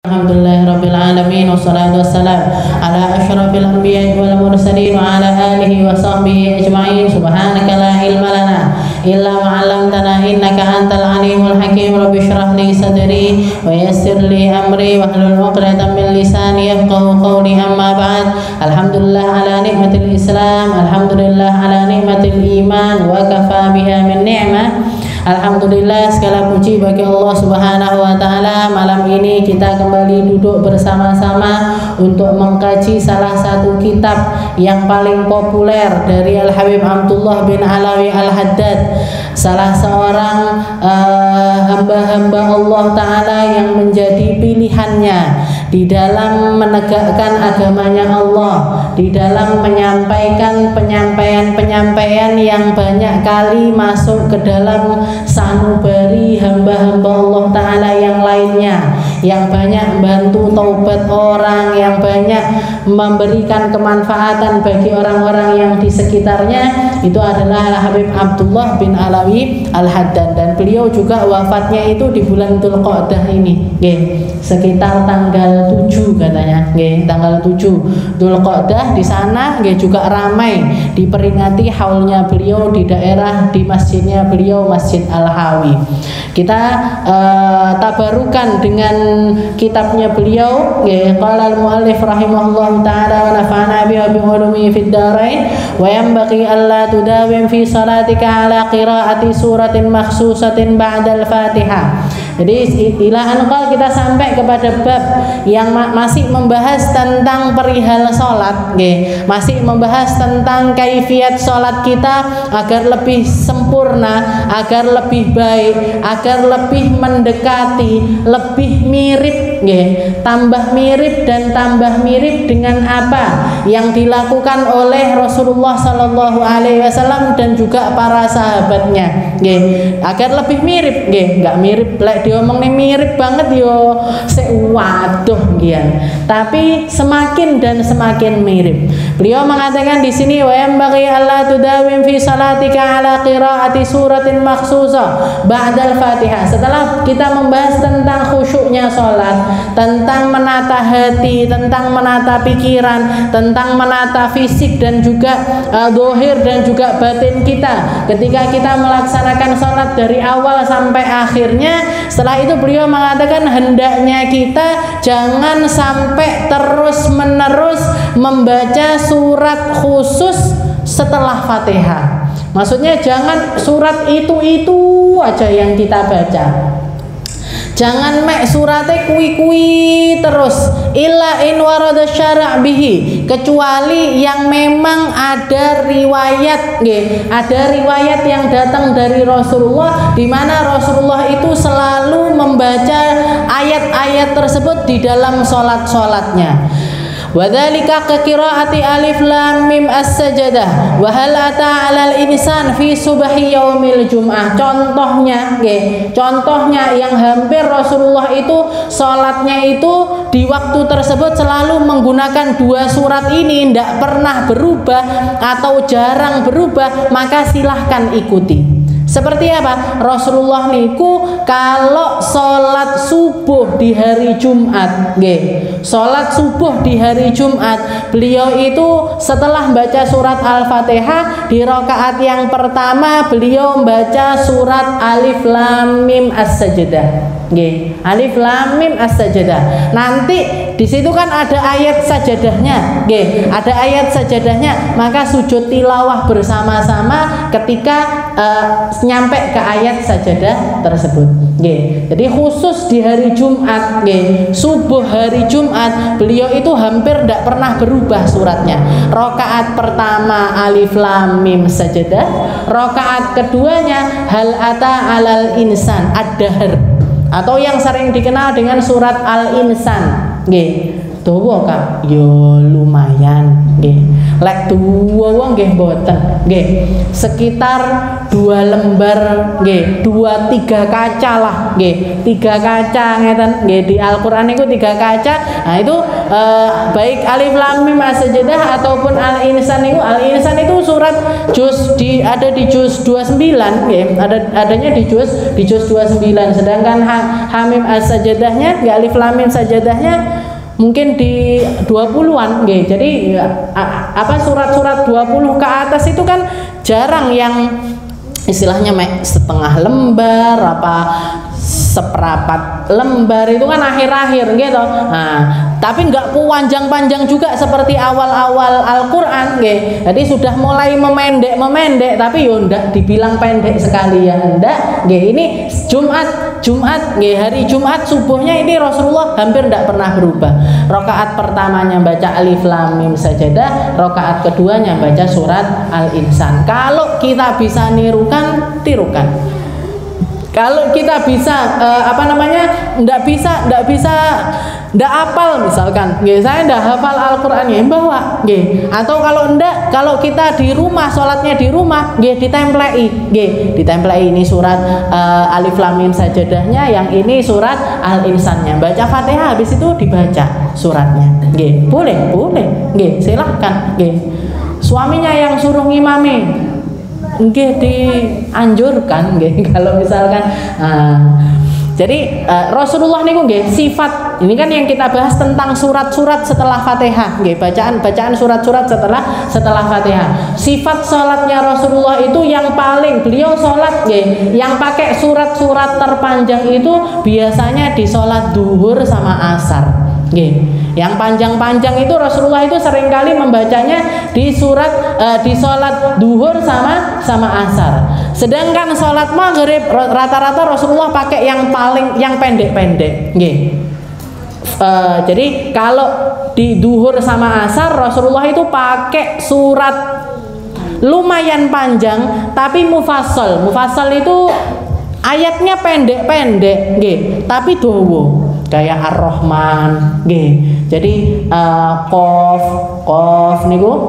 Alhamdulillahirabbil alamin wassalatu wassalam ala asyrafil anbiya'i wal mursalin wa ala alihi wa sahbihi ajma'in. Subhanaka la ilma lana illa ma 'allamtana innaka antal alimul hakim. Rabbi shrah li sadri wa yassir li amri wahlul 'uqdatam min lisani yafqahu qawli. Amma ba'd. Alhamdulillah ala nikmatil Islam, alhamdulillah ala nikmatil iman, wa kafa biha min ni'mah. Alhamdulillah, segala puji bagi Allah Subhanahu wa taala. Malam ini kita kembali duduk bersama-sama untuk mengkaji salah satu kitab yang paling populer dari Al-Habib Abdullah bin Alawi Al-Haddad, salah seorang hamba-hamba Allah taala yang menjadi pilihannya di dalam menegakkan agamanya Allah, di dalam menyampaikan penyampaian yang banyak kali masuk ke dalam sanubari hamba-hamba Allah taala yang lainnya, yang banyak membantu taubat orang, yang banyak memberikan kemanfaatan bagi orang-orang yang di sekitarnya. Itu adalah Habib Abdullah bin Alawi Al-Haddad, dan beliau juga wafatnya itu di bulan Dzulqa'dah ini, sekitar tanggal 7 katanya, tanggal 7 Dzulqa'dah. Di sana juga ramai diperingati haulnya beliau di daerah, di masjidnya beliau, Masjid Al-Hawi. Kita tabarukan dengan kitabnya beliau, qala al-muallif rahimahullah taala wa nafa'ana bihi wa bi ulumi fid dharain, wa yanbaghi alla tudawim fi salatika ala qiraati suratin makhsusatin ba'da al-Fatihah. Jadi ila anqal kita sampai kepada bab yang masih membahas tentang perihal salat, masih membahas tentang kaifiat salat kita agar lebih sempurna, agar lebih baik, agar lebih mendekati, lebih mirip, tambah mirip dan tambah mirip dengan apa yang dilakukan oleh Rasulullah Sallallahu Alaihi Wasallam dan juga para sahabatnya, agar lebih mirip, nggak mirip diomong nih mirip banget yo waduh tapi semakin dan semakin mirip. Beliau mengatakan di sini, wa yanbaghi alla tudawim fi salatika ala qiraati suratin makhsusah ba'dal Fatihah. Setelah kita membahas tentang khusyuknya salat, tentang menata hati, tentang menata pikiran, tentang menata fisik dan juga zahir dan juga batin kita ketika kita melaksanakan salat dari awal sampai akhirnya. Setelah itu beliau mengatakan hendaknya kita jangan sampai terus-menerus membaca surat khusus setelah Fatihah. Maksudnya jangan surat itu aja yang kita baca. Jangan mek surate kui terus, illa in warada syara' bihi, kecuali yang memang ada riwayat, ada riwayat yang datang dari Rasulullah, di mana Rasulullah itu selalu membaca ayat-ayat tersebut di dalam salat-salatnya. Wadzalika qiraati alif lam mim as-sajdah wa hal ata 'alal insan fi subhi yaumil jum'ah. Contohnya yang hampir Rasulullah itu salatnya itu di waktu tersebut selalu menggunakan dua surat ini, tidak pernah berubah atau jarang berubah, maka silahkan ikuti. Seperti apa? Rasulullah niku kalau sholat subuh di hari Jumat, sholat subuh di hari Jumat, beliau itu setelah baca surat Al-Fatihah, di rakaat yang pertama beliau membaca surat Alif Lam Mim As-Sajdah. Alif Lam Mim As-Sajdah. Nanti di situ kan ada ayat sajadahnya, ada ayat sajadahnya, maka sujud tilawah bersama-sama ketika nyampe ke ayat sajadah tersebut. Jadi khusus di hari Jumat, subuh hari Jumat, beliau itu hampir tidak pernah berubah suratnya. Rakaat pertama Alif Lam Mim Sajadah, rakaat keduanya Hal Ata 'Alal Insan Ad-Dahr, atau yang sering dikenal dengan surat Al-Insan. dawa Kak, yo lumayan nggih. Lek dawa nggih mboten. Nggih. Sekitar 2 lembar nggih, 2-3 kaca lah nggih. 3 kaca ngeten nggih, di Al-Qur'an niku 3 kaca. Nah, itu baik Alif Lam Mim As-Sajdah ataupun Al-Insan niku. Al-Insan itu surat ada di juz 29 nggih. Adanya di juz 29. Sedangkan Hamim As-Sajdahnya nggih, Alif Lam Mim Sajadahnya mungkin di 20-an nggih. Jadi surat-surat 20 ke atas itu kan jarang yang istilahnya setengah lembar seperempat lembar, itu kan akhir-akhir gitu. Nah, tapi nggak panjang-panjang juga seperti awal-awal Al-Qur'an nggih. Jadi sudah mulai memendek, tapi yo ndak dibilang pendek sekalian, ndak nggih. Ini Jumat nggih, hari Jumat subuhnya ini Rasulullah hampir ndak pernah berubah. Rakaat pertamanya baca Alif Lam Mim Sajadah, rakaat keduanya baca surat Al-Insan. Kalau kita bisa tirukan. Kalau kita bisa ndak hafal misalkan nggih, saya ndak hafal Al-Qur'an ya bawa nggih. Atau kalau kita di rumah, salatnya di rumah nggih, ditemplei ini surat Alif Lam Mim Sajadahnya, yang ini surat Al-Insannya. Baca Fatihah habis itu dibaca suratnya nggih. Boleh nggih, silahkan nggih. Suaminya yang suruh ngimami nggih, dianjurkan nggih kalau misalkan. Jadi Rasulullah niku nggih sifat ini kan yang kita bahas tentang surat-surat setelah Fatihah nggih, bacaan surat-surat setelah Fatihah. Sifat salatnya Rasulullah itu yang paling beliau salat nggih, yang pakai surat-surat terpanjang itu biasanya di salat duhur sama asar nggih. Yang panjang-panjang itu Rasulullah itu seringkali membacanya di salat duhur sama asar. Sedangkan salat maghrib rata-rata Rasulullah pakai yang pendek-pendek nggih. Jadi kalau di duhur sama asar Rasulullah itu pakai surat lumayan panjang tapi mufassal. Mufassal itu ayatnya pendek-pendek nggih, tapi dawa. Kayak Ar-Rahman nggih. Jadi Qaf niku,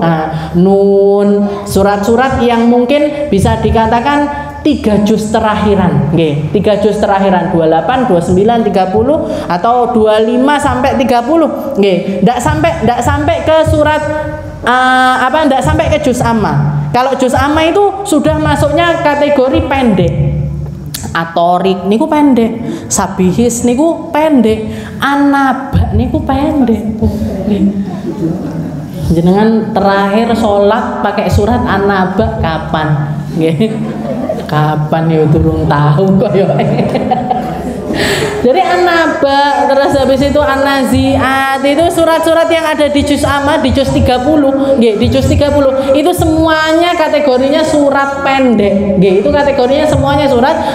Nun, surat-surat yang mungkin bisa dikatakan 3 juz terakhiran nggih. 3 juz terakhiran 28, 29, 30 atau 25 sampai 30 nggih. Ndak sampai ke surat ndak sampai ke juz amma. Kalau juz amma itu sudah masuknya kategori pendek. Atorik niku pendek, Sabihis niku pendek, An-Naba niku pendek. Jenengan terakhir sholat pakai surat An-Naba kapan? Kapan ya, durung tahu kok ya. Jadi An-Naba, terus habis itu An-Nazi'at, itu surat-surat yang ada di juz amma, di juz 30 nggih, di juz 30 itu semuanya kategorinya surat pendek nggih. Itu kategorinya semuanya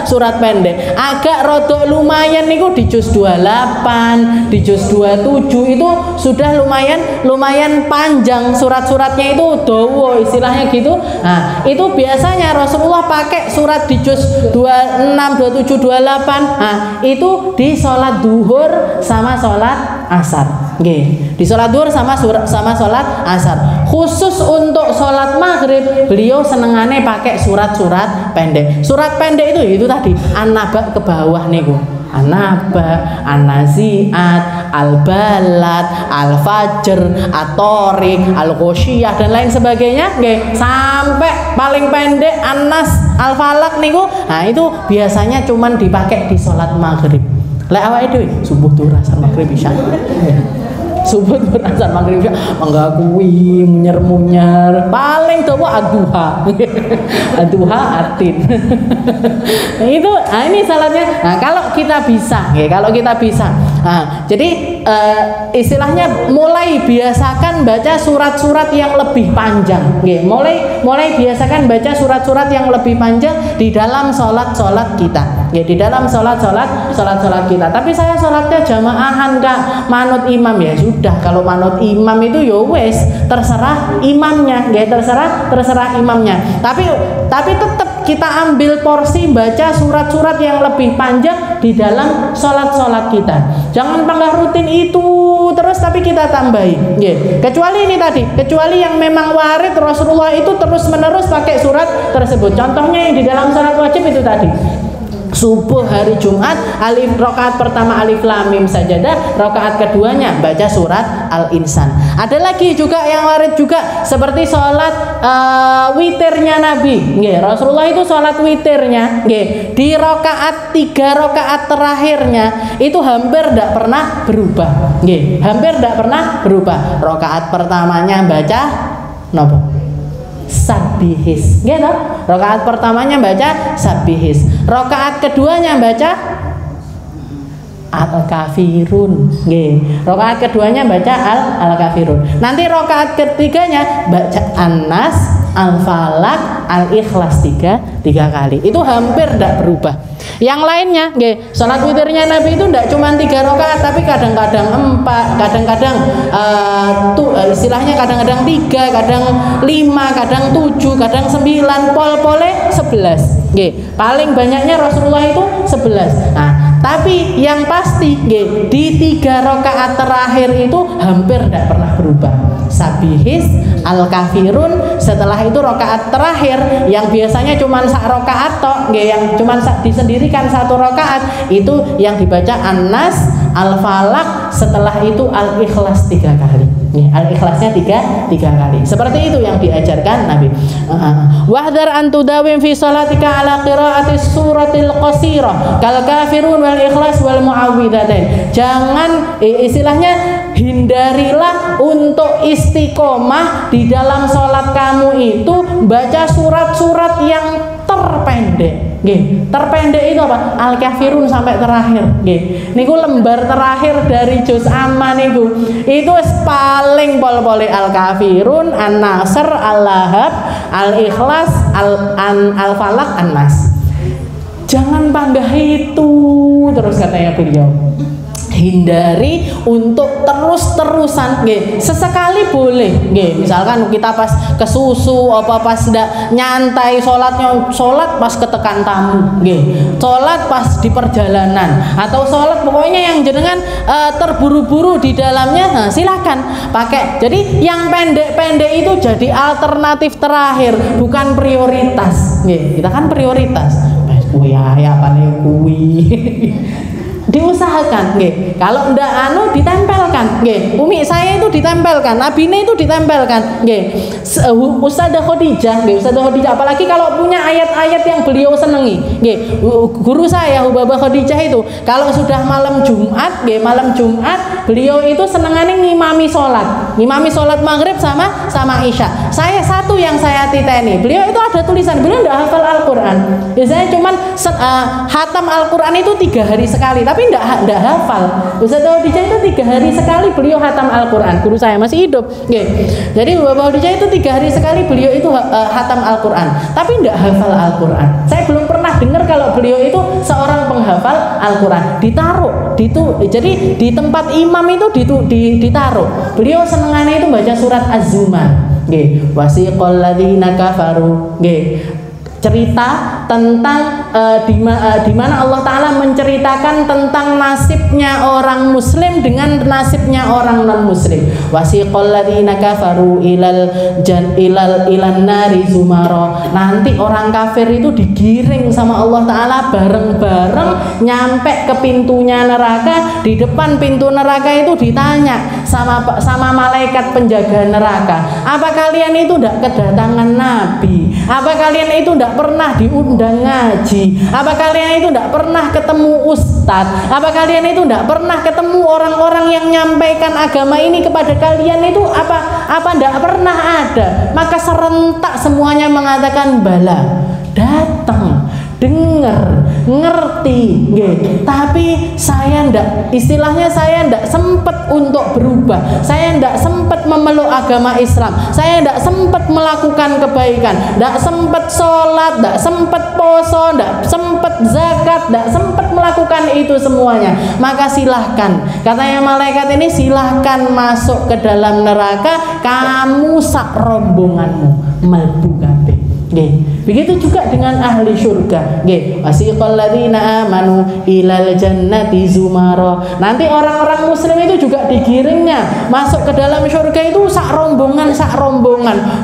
surat pendek. Agak rodok lumayan niku di juz 28, di juz 27 itu sudah lumayan panjang, surat-suratnya itu dawa istilahnya gitu. Nah, itu biasanya Rasulullah pakai surat di juz 26, 27, 28. Nah, itu di sholat duhur sama sholat asar nggih. Di sholat duhur sama sholat asar. Khusus untuk sholat maghrib beliau senengane pakai surat-surat pendek. Surat pendek itu tadi An-Naba ke bawah niku. An-Naba, An-Nazi'at, Al-Balad, Al-Fajr, At-Thariq, Al-Ghoshiyah dan lain sebagainya nggih. Sampai paling pendek An-Nas, Al-Falaq niku. Nah, itu biasanya cuman dipakai di sholat maghrib. Lek awake dhewe subuh duhur asar maghrib isya. Subuh duhur asar maghrib isya mangga kuwi munyer-munyer. Paling dawa ad-duha. Ad-duha atin. Nah, itu ini salatnya. Nah, kalau kita bisa nggih, jadi istilahnya mulai biasakan baca surat-surat yang lebih panjang nggih. Mulai biasakan baca surat-surat yang lebih panjang di dalam salat kita. Ya, di dalam salat kita. Tapi saya salatnya jamaahan Kak, manut imam, ya sudah. Kalau manut imam itu ya wes terserah imamnya, nggih, terserah imamnya. Tapi tetap kita ambil porsi baca surat-surat yang lebih panjang di dalam salat kita. Jangan panggah rutin itu terus tapi kita tambahi. Kecuali ini tadi, kecuali yang memang warid Rasulullah itu terus-menerus pakai surat tersebut. Contohnya yang di dalam salat wajib itu tadi. Subuh hari Jumat, rakaat pertama alif lam mim sajadah, rakaat keduanya baca surat Al-Insan. Ada lagi juga yang warid juga seperti sholat witirnya Nabi. Rasulullah itu sholat witirnya di rakaat 3 rakaat terakhirnya itu hampir tidak pernah berubah. Hampir tidak pernah berubah. Rakaat pertamanya baca nopo? Sabihis, gitu. Rakaat pertamanya baca sabihis, rakaat keduanya baca Al-Kafirun, rakaat keduanya baca Al-Kafirun. Nanti rakaat ketiganya baca An-Nas, Al-Falaq, Al-Ikhlas 3 kali. Itu hampir tidak berubah. Yang lainnya, salat witirnya Nabi itu tidak cuma 3 rakaat, tapi kadang-kadang 4, kadang-kadang istilahnya kadang-kadang 3, kadang 5, kadang 7, kadang 9, pol-pole 11. Paling banyaknya Rasulullah itu 11. Nah, tapi yang pasti di 3 rakaat terakhir itu hampir tidak pernah berubah. Sabihis, Al-Kafirun, setelah itu rakaat terakhir yang biasanya cuma sak rakaat tok, yang cuma disendirikan 1 rakaat itu yang dibaca An-Nas, Al-Falaq, setelah itu Al-Ikhlas 3 kali. Al-Ikhlasnya 3 kali. Seperti itu yang diajarkan Nabi. Wahdar an tudawim fi salatika ala qiraati suratil qasirah kal kafirun wal ikhlas wal muawwidzatain. Jangan istilahnya hindarilah untuk istiqomah di dalam sholat kamu itu baca surat-surat yang terpendek. Terpendek itu apa? Al-Kafirun sampai terakhir. Niku lembar terakhir dari juz amma niku. Itu paling pol-pole Al-Kafirun, An-Nasr, Al-Lahab, Al-Ikhlas, Al-Falaq, An-Nas. Jangan panggah itu terus katanya beliau. Hindari untuk terus-terusan, sesekali boleh, misalkan kita pas kesusu apa pas ndak nyantai sholat pas ketekan tamu, sholat pas di perjalanan atau sholat pokoknya yang jenengan terburu-buru di dalamnya, nah silakan pakai. Jadi yang pendek-pendek itu jadi alternatif terakhir, bukan prioritas. Kita kan prioritas. Kuwi ya paling kuwi. Diusahakan, kalau ndak ditempelkan, umi saya itu ditempelkan, nabine itu ditempelkan, Ustadzah Khadijah, apalagi kalau punya ayat-ayat yang beliau senangi, guru saya Hubabah Khadijah itu kalau sudah malam Jumat, beliau itu senengane ngimami sholat maghrib sama isya. Saya satu yang saya titeni, beliau itu ada tulisan, beliau ndak hafal Al-Quran, biasanya cuman hatam Al-Quran itu 3 hari sekali, tapi tidak hafal. Ustadzah Khadijah itu 3 hari sekali beliau hatam Al-Quran. Guru saya masih hidup. Jadi Bapak Khadijah itu 3 hari sekali beliau itu hatam Al-Quran, tapi tidak hafal Al-Quran. Saya belum pernah dengar kalau beliau itu seorang penghafal Al-Quran. Jadi di tempat imam itu ditaruh. Beliau senengannya itu baca surat Az-Zumar. Wasiqal ladzina kafaru. Cerita tentang di mana Allah Ta'ala menceritakan tentang nasibnya orang muslim dengan nasibnya orang non muslim. Wasiqal ladzina kafaru ilan nari zumara. Nanti orang kafir itu digiring sama Allah Ta'ala bareng-bareng nyampe ke pintunya neraka. Di depan pintu neraka itu ditanya sama malaikat penjaga neraka, apa kalian itu tidak kedatangan Nabi? Apa kalian itu tidak pernah diundang ngaji? Apa kalian itu tidak pernah ketemu ustadz? Apa kalian itu tidak pernah ketemu orang-orang yang nyampaikan agama ini kepada kalian? Itu apa tidak pernah ada? Maka serentak semuanya mengatakan bala, datang, dengar, ngerti, tapi saya ndak, istilahnya saya ndak sempat untuk berubah, saya ndak sempat memeluk agama Islam, saya ndak sempat melakukan kebaikan, ndak sempat sholat, ndak sempat poso, ndak sempat zakat, ndak sempat melakukan itu semuanya. Maka silahkan, katanya malaikat ini, silahkan masuk ke dalam neraka, kamu sak rombonganmu, mlebu kabeh. Begitu juga dengan ahli surga. Wasiqal ladzina amanu ilal jannati zumara. Nanti orang-orang muslim itu juga digiringnya masuk ke dalam surga itu sak rombongan.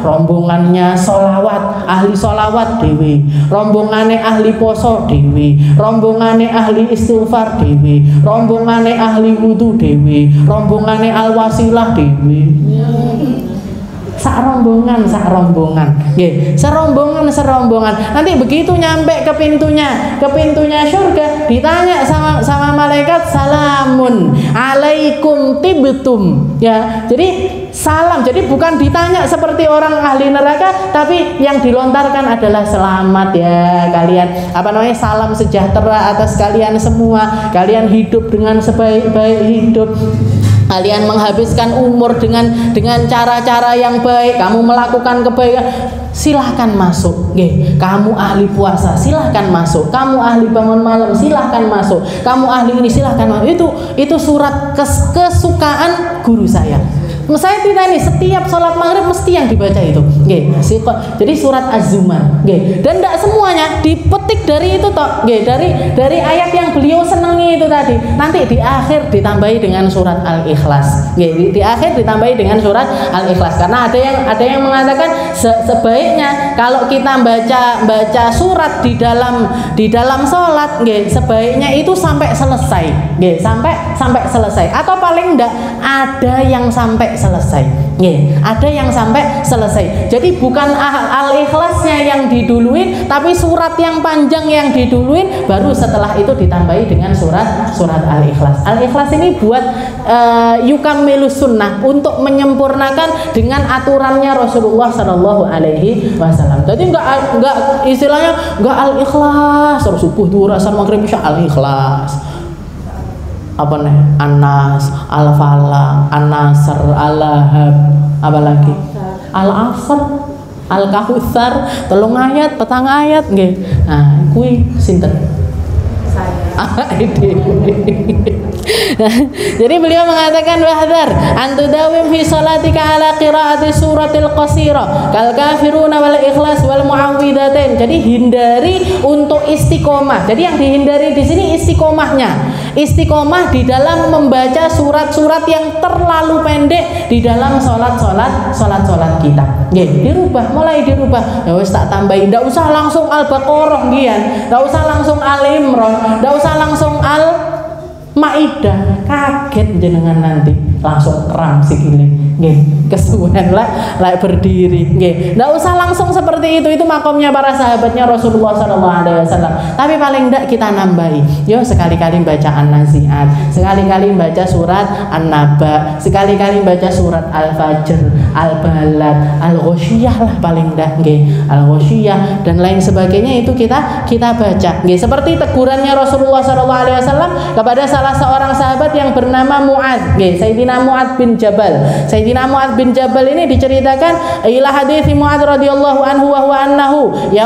Rombongannya sholawat, ahli sholawat dewe, rombongannya ahli poso dewe, rombongannya ahli istighfar dewe, rombongannya ahli wudu dewe, rombongannya al-wasilah dewe. Serombongan, serombongan. Nanti begitu nyampe ke pintunya surga, ditanya sama malaikat, salamun alaikum tibtum. Ya, jadi salam. Jadi bukan ditanya seperti orang ahli neraka, tapi yang dilontarkan adalah selamat ya kalian. Salam sejahtera atas kalian semua. Kalian hidup dengan sebaik-baik hidup. Kalian menghabiskan umur dengan cara-cara yang baik. Kamu melakukan kebaikan, silahkan masuk. Kamu ahli puasa, silahkan masuk. Kamu ahli bangun malam, silahkan masuk. Kamu ahli ini, silahkan masuk. Itu surat kesukaan guru saya. Saya tidak nih, setiap sholat maghrib mesti yang dibaca itu. Jadi surat Az-Zumar. Dan tidak semuanya dipetik dari itu toh. Dari ayat yang beliau senangi itu tadi. Nanti di akhir ditambahi dengan surat Al-Ikhlas. Di akhir ditambahi dengan surat Al-Ikhlas. Karena ada yang mengatakan sebaiknya kalau kita baca surat di dalam sholat, sebaiknya itu sampai selesai. Sampai selesai. Atau paling enggak ada yang sampai selesai. Ada yang sampai selesai. Jadi bukan al-ikhlasnya yang diduluin, tapi surat yang panjang yang diduluin, baru setelah itu ditambahi dengan surat al-ikhlas. Al-ikhlas ini buat yukammilus sunnah, untuk menyempurnakan dengan aturannya Rasulullah Shallallahu Alaihi Wasallam. Jadi enggak istilahnya enggak al-ikhlas terus subuh duhur asar maghrib isya al-ikhlas. An-Nas, Al-Falaq, An-Nasr, Al-Lahab, apalagi Al-Asr, Al-Kautsar, 3 ayat, 4 ayat nggih. Nah, kuwi sinten? Jadi beliau mengatakan wahdar antudawim fi salatika ala qiraati suratil qasira kal kafiruna wal ikhlas wal muawwidatain. Jadi hindari untuk istiqomah. Jadi yang dihindari di sini istiqomahnya. Istiqomah di dalam membaca surat-surat yang terlalu pendek di dalam salat kita. Mulai dirubah. Ya wis tak tambahin, ndak usah langsung Al-Baqarah ngian, ndak usah langsung Al-Imran, ndak usah langsung Al-Maidah, kaget jenengan nanti langsung kram sikile. Kesuwen lah berdiri. Nggak usah langsung seperti itu makomnya para sahabatnya Rasulullah SAW. Tapi paling enggak kita nambahi. Yo sekali-kali baca An-Nazi'at, sekali-kali baca surat An-Naba, sekali-kali baca surat Al-Fajr, Al-Balad, Al-Ghoshiyah lah paling enggak. Al-Ghoshiyah dan lain sebagainya itu kita baca. Seperti tegurannya Rasulullah SAW kepada salah seorang sahabat yang bernama Mu'adz. Sayyidina Mu'adz bin Jabal. Sayyidina Mu'adz bin Jabal ini diceritakan ila hadits Mu'adz radhiyallahu anhu wa huwa annahu ya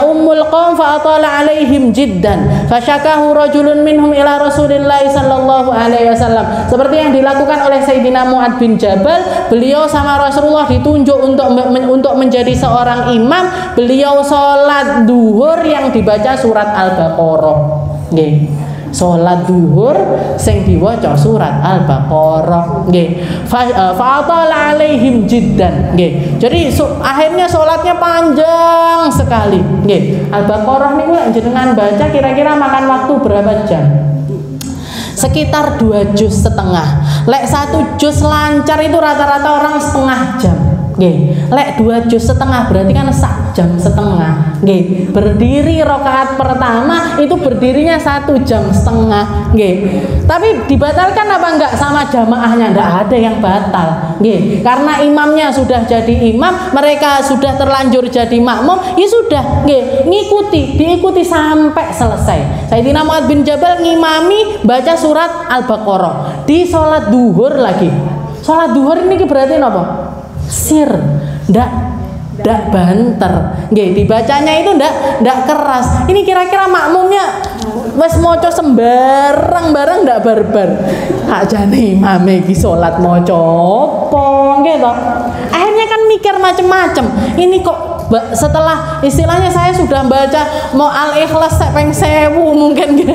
ummul qaum fa atala alaihim jiddan fashakahu rajulun minhum ila Rasulillah sallallahu alaihi wasallam. Seperti yang dilakukan oleh Sayyidina Mu'adz bin Jabal, beliau sama Rasulullah ditunjuk untuk menjadi seorang imam. Beliau sholat duhur yang dibaca surat Al-Baqarah. Sholat duhur sing diwaca surat Al-Baqarah. Fa'atala alaihim jiddan. Jadi akhirnya sholatnya panjang sekali. Al-Baqarah niku jenengan baca kira-kira makan waktu berapa jam? Sekitar 2,5 juz. Lek 1 juz lancar itu rata-rata orang setengah jam. Lek 2,5 juz berarti kan 1,5 jam. Berdiri rakaat pertama itu berdirinya 1,5 jam. Tapi dibatalkan apa enggak sama jamaahnya? Enggak ada yang batal. Karena imamnya sudah jadi imam, mereka sudah terlanjur jadi makmum, ya sudah. Diikuti sampai selesai. Sayyidina Mu'adz bin Jabal ngimami baca surat Al-Baqarah di sholat duhur lagi. Sholat duhur ini berarti apa? Sir, ndak ndak banter. Nggih, dibacanya itu ndak keras. Ini kira-kira makmumnya wis maca sembarang barang ndak barbar. Ajane imame iki salat maca apa nggih to. Akhirnya kan mikir macem-macem. Ini kok setelah istilahnya saya sudah baca mau Al-Ikhlas peng 1000 mungkin gitu.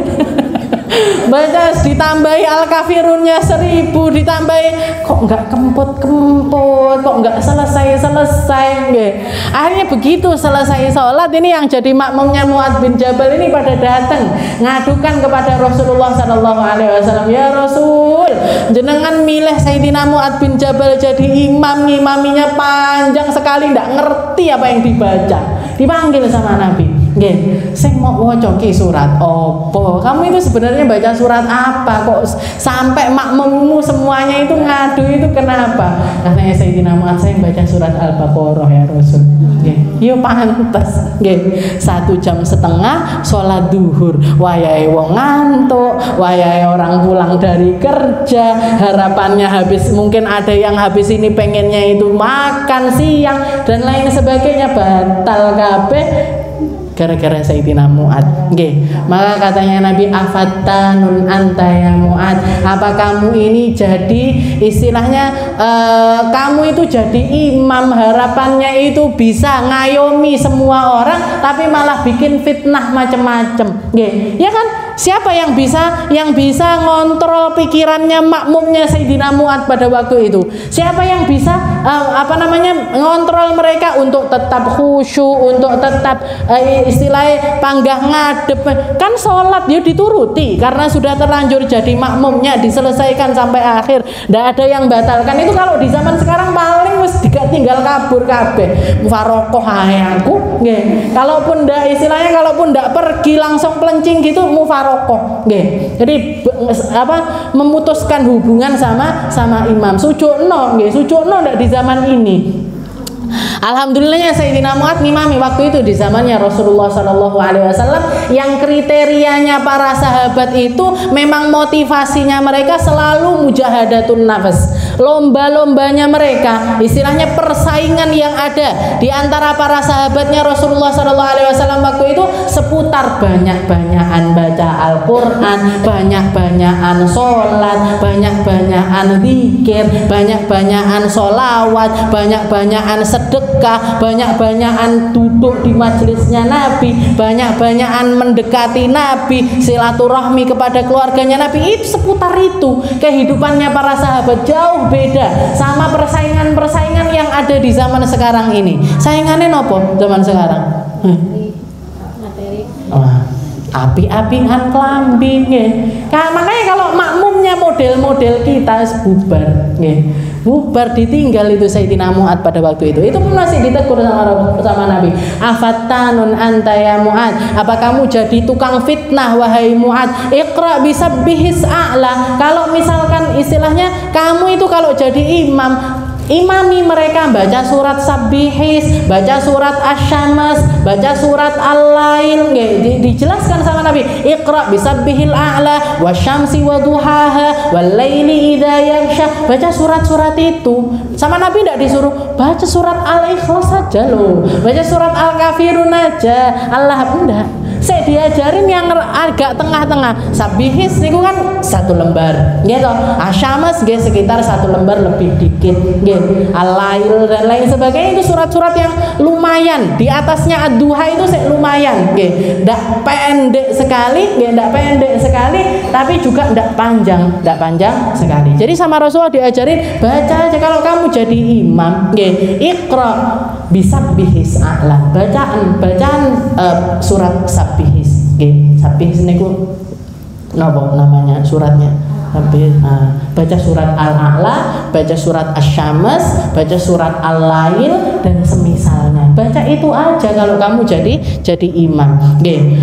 Baca ditambahi Al-Kafirunnya 1000, ditambahi kok enggak kemput-kemput, kok enggak selesai nggih. Akhirnya begitu selesai sholat ini yang jadi makmumnya Mu'adz bin Jabal ini pada datang ngadukan kepada Rasulullah sallallahu alaihi wasallam, "Ya Rasul, jenengan milih Sayyidina Mu'adz bin Jabal jadi imam, ngimaminya panjang sekali enggak ngerti apa yang dibaca." Dipanggil sama Nabi. Nggih, sing mau waca ki surat apa? Kamu itu sebenarnya baca surat apa kok sampai makmummu semuanya itu ngadu itu kenapa? Karena Sayyidina Mu'adz saya baca surat Al-Baqarah ya Rasul. Nggih, yo pantes. Nggih, 1,5 jam sholat duhur. Wayahe wong ngantuk, wayahe orang pulang dari kerja, harapannya habis, mungkin ada yang habis ini pengennya itu makan siang dan lain sebagainya, batal kabeh gara-gara Sayyidina Mu'adz. Nggih, maka katanya Nabi, afattanun anta ya Mu'adz, apa kamu ini jadi istilahnya kamu itu jadi imam, harapannya itu bisa ngayomi semua orang tapi malah bikin fitnah macam-macam. Nggih, ya kan? Siapa yang bisa ngontrol pikirannya makmumnya Sayyidina Mu'adz pada waktu itu? Siapa yang bisa ngontrol mereka untuk tetap khusyuk, untuk tetap istilahnya panggah ngadep? Kan sholat dia dituruti karena sudah terlanjur jadi makmumnya, diselesaikan sampai akhir, tidak ada yang batalkan. Itu kalau di zaman sekarang paling wis tinggal kabur kabeh, mufarokoh aku nggih. Kalaupun ndak istilahnya, kalaupun ndak pergi langsung pelencing gitu, mufarokoh nggih. Jadi memutuskan hubungan sama imam. Sujudno nggih, sujudno ndak di zaman ini. Alhamdulillahnya Sayyidina Mu'adz ngimami waktu itu di zamannya Rasulullah sallallahu alaihi wasallam, yang kriterianya para sahabat itu memang motivasinya mereka selalu mujahadatun nafas. Lomba-lombanya mereka, istilahnya persaingan yang ada di antara para sahabatnya Rasulullah sallallahu alaihi wasallam waktu itu seputar banyak-banyakan baca Al-Qur'an, banyak-banyakan sholat, banyak-banyakan zikir, banyak-banyakan sholawat, banyak-banyakan sedekah, banyak-banyakan duduk di majelisnya Nabi, banyak-banyakan mendekati Nabi, silaturahmi kepada keluarganya Nabi. Itu seputar itu kehidupannya para sahabat, jauh beda sama persaingan-persaingan yang ada di zaman sekarang ini. Saingannya nopo zaman sekarang? Materi. Api-apian klambi nggih. Makanya kalau makmumnya model-model kita bubar nggih. Bubar, ditinggal itu Sayyidina Mu'adz pada waktu itu. Itu pun masih ditegur sama Nabi. Afattanun anta ya Mu'adz, apa kamu jadi tukang fitnah wahai Mu'adz? Iqra bisabbihis a'la. Kalau misalkan istilahnya kamu itu kalau jadi imam, imami mereka baca surat Sabbihis, baca surat Asy-Syams, baca surat Al-Lail. Dijelaskan sama Nabi, Iqra bisabbihil a'la wasyamsi waduhaha wal-laili idza yaghsha. Baca surat-surat itu. Sama Nabi tidak disuruh baca surat Al-Ikhlas saja loh, baca surat Al-Kafirun aja. Allah enggak. Saya diajarin yang agak tengah-tengah. Sabbihis niku kan 1 lembar, gitu. Asy-Syams sekitar 1 lembar lebih dikit, gitu. Al-Lail dan lain sebagainya, itu surat-surat yang lumayan. Di atasnya Ad-Duha itu lumayan, gitu. Ndak pendek sekali, ndak pendek sekali, tapi juga ndak panjang sekali. Jadi sama Rasulullah diajarin baca aja kalau kamu jadi imam, gitu. Iqra bisabbihis a'la. Bacaan surat Sabbihis. Nggih, Sabbihis niku napa namanya suratnya? Baca surat Al-A'la, baca surat Asy-Syams, baca surat Al-Lail dan semisalnya. Baca itu aja kalau kamu jadi imam. Nggih.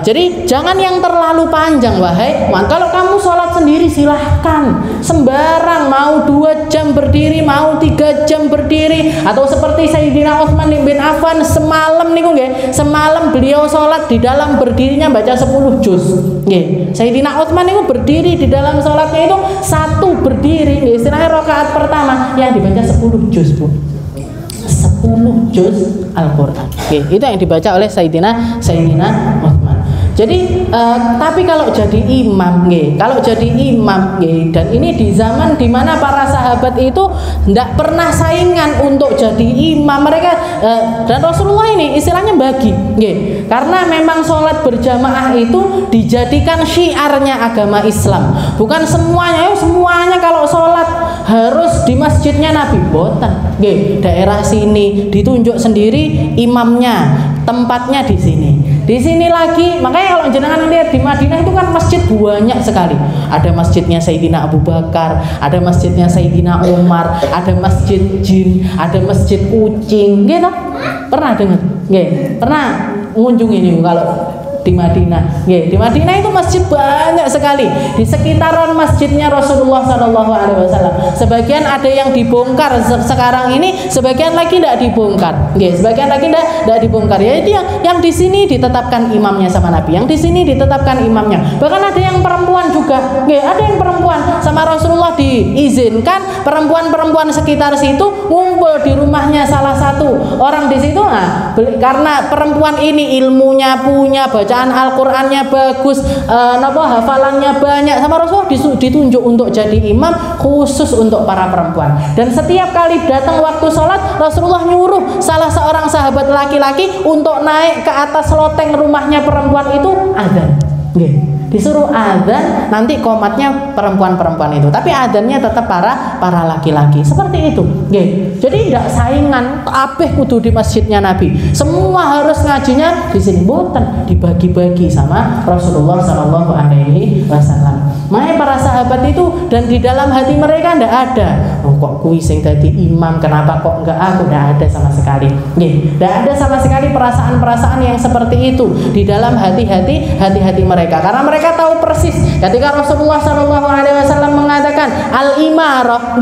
Jadi jangan yang terlalu panjang wahai. Kalau kamu sholat sendiri silahkan sembarang, mau 2 jam berdiri, mau 3 jam berdiri, atau seperti Sayyidina Utsman bin Affan semalam niku nggih, semalam beliau sholat di dalam berdirinya baca 10 juz nggih. Sayyidina Utsman niku berdiri di dalam sholatnya itu 1 berdiri nggih, istilahnya rakaat pertama yang dibaca 10 juz Bu. 10 juz Al-Quran. Itu yang dibaca oleh Sayyidina Utsman. Jadi tapi kalau jadi imam, dan ini di zaman dimana para sahabat itu tidak pernah saingan untuk jadi imam mereka, dan Rasulullah ini istilahnya bagi, karena memang sholat berjamaah itu dijadikan syiarnya agama Islam. Bukan semuanya kalau sholat harus di masjidnya Nabi, boten. Daerah sini ditunjuk sendiri imamnya, tempatnya di sini. Di sini lagi, makanya kalau jenengan lihat di Madinah itu kan masjid banyak sekali. Ada masjidnya Sayyidina Abu Bakar, ada masjidnya Sayyidina Umar, ada masjid jin, ada masjid kucing, gitu. Pernah dengar? Pernah mengunjungi ini kalau di Madinah. Di Madinah itu masjid banyak sekali. Di sekitaran masjidnya Rasulullah SAW. Sebagian ada yang dibongkar sekarang ini, sebagian lagi tidak dibongkar. Sebagian lagi tidak dibongkar. Jadi yang di sini ditetapkan imamnya sama Nabi, yang di sini ditetapkan imamnya. Bahkan ada yang perempuan juga. Ada yang perempuan sama Rasulullah diizinkan perempuan-perempuan sekitar situ ngumpul di rumahnya salah satu orang di situ. Nah, karena perempuan ini ilmunya punya, bacaan Al-Qur'annya bagus, hafalannya banyak, sama Rasulullah ditunjuk untuk jadi imam khusus untuk para perempuan. Dan setiap kali datang waktu sholat, Rasulullah nyuruh salah seorang sahabat laki-laki untuk naik ke atas loteng rumahnya perempuan itu, azan. Disuruh azan, nanti qomatnya perempuan-perempuan itu, tapi azannya tetap para laki-laki. Seperti itu. Jadi tidak saingan kabeh kudu di masjidnya Nabi. Semua harus ngajinya di sini, boten, dibagi-bagi sama Rasulullah SAW. Makanya para sahabat itu, dan di dalam hati mereka tidak ada, kok kui sing dadi imam, kenapa kok enggak aku, tidak ada sama sekali. Tidak ada sama sekali perasaan-perasaan yang seperti itu di dalam hati-hati mereka, karena mereka tahu persis ketika Rasulullah SAW mengatakan al-imarah,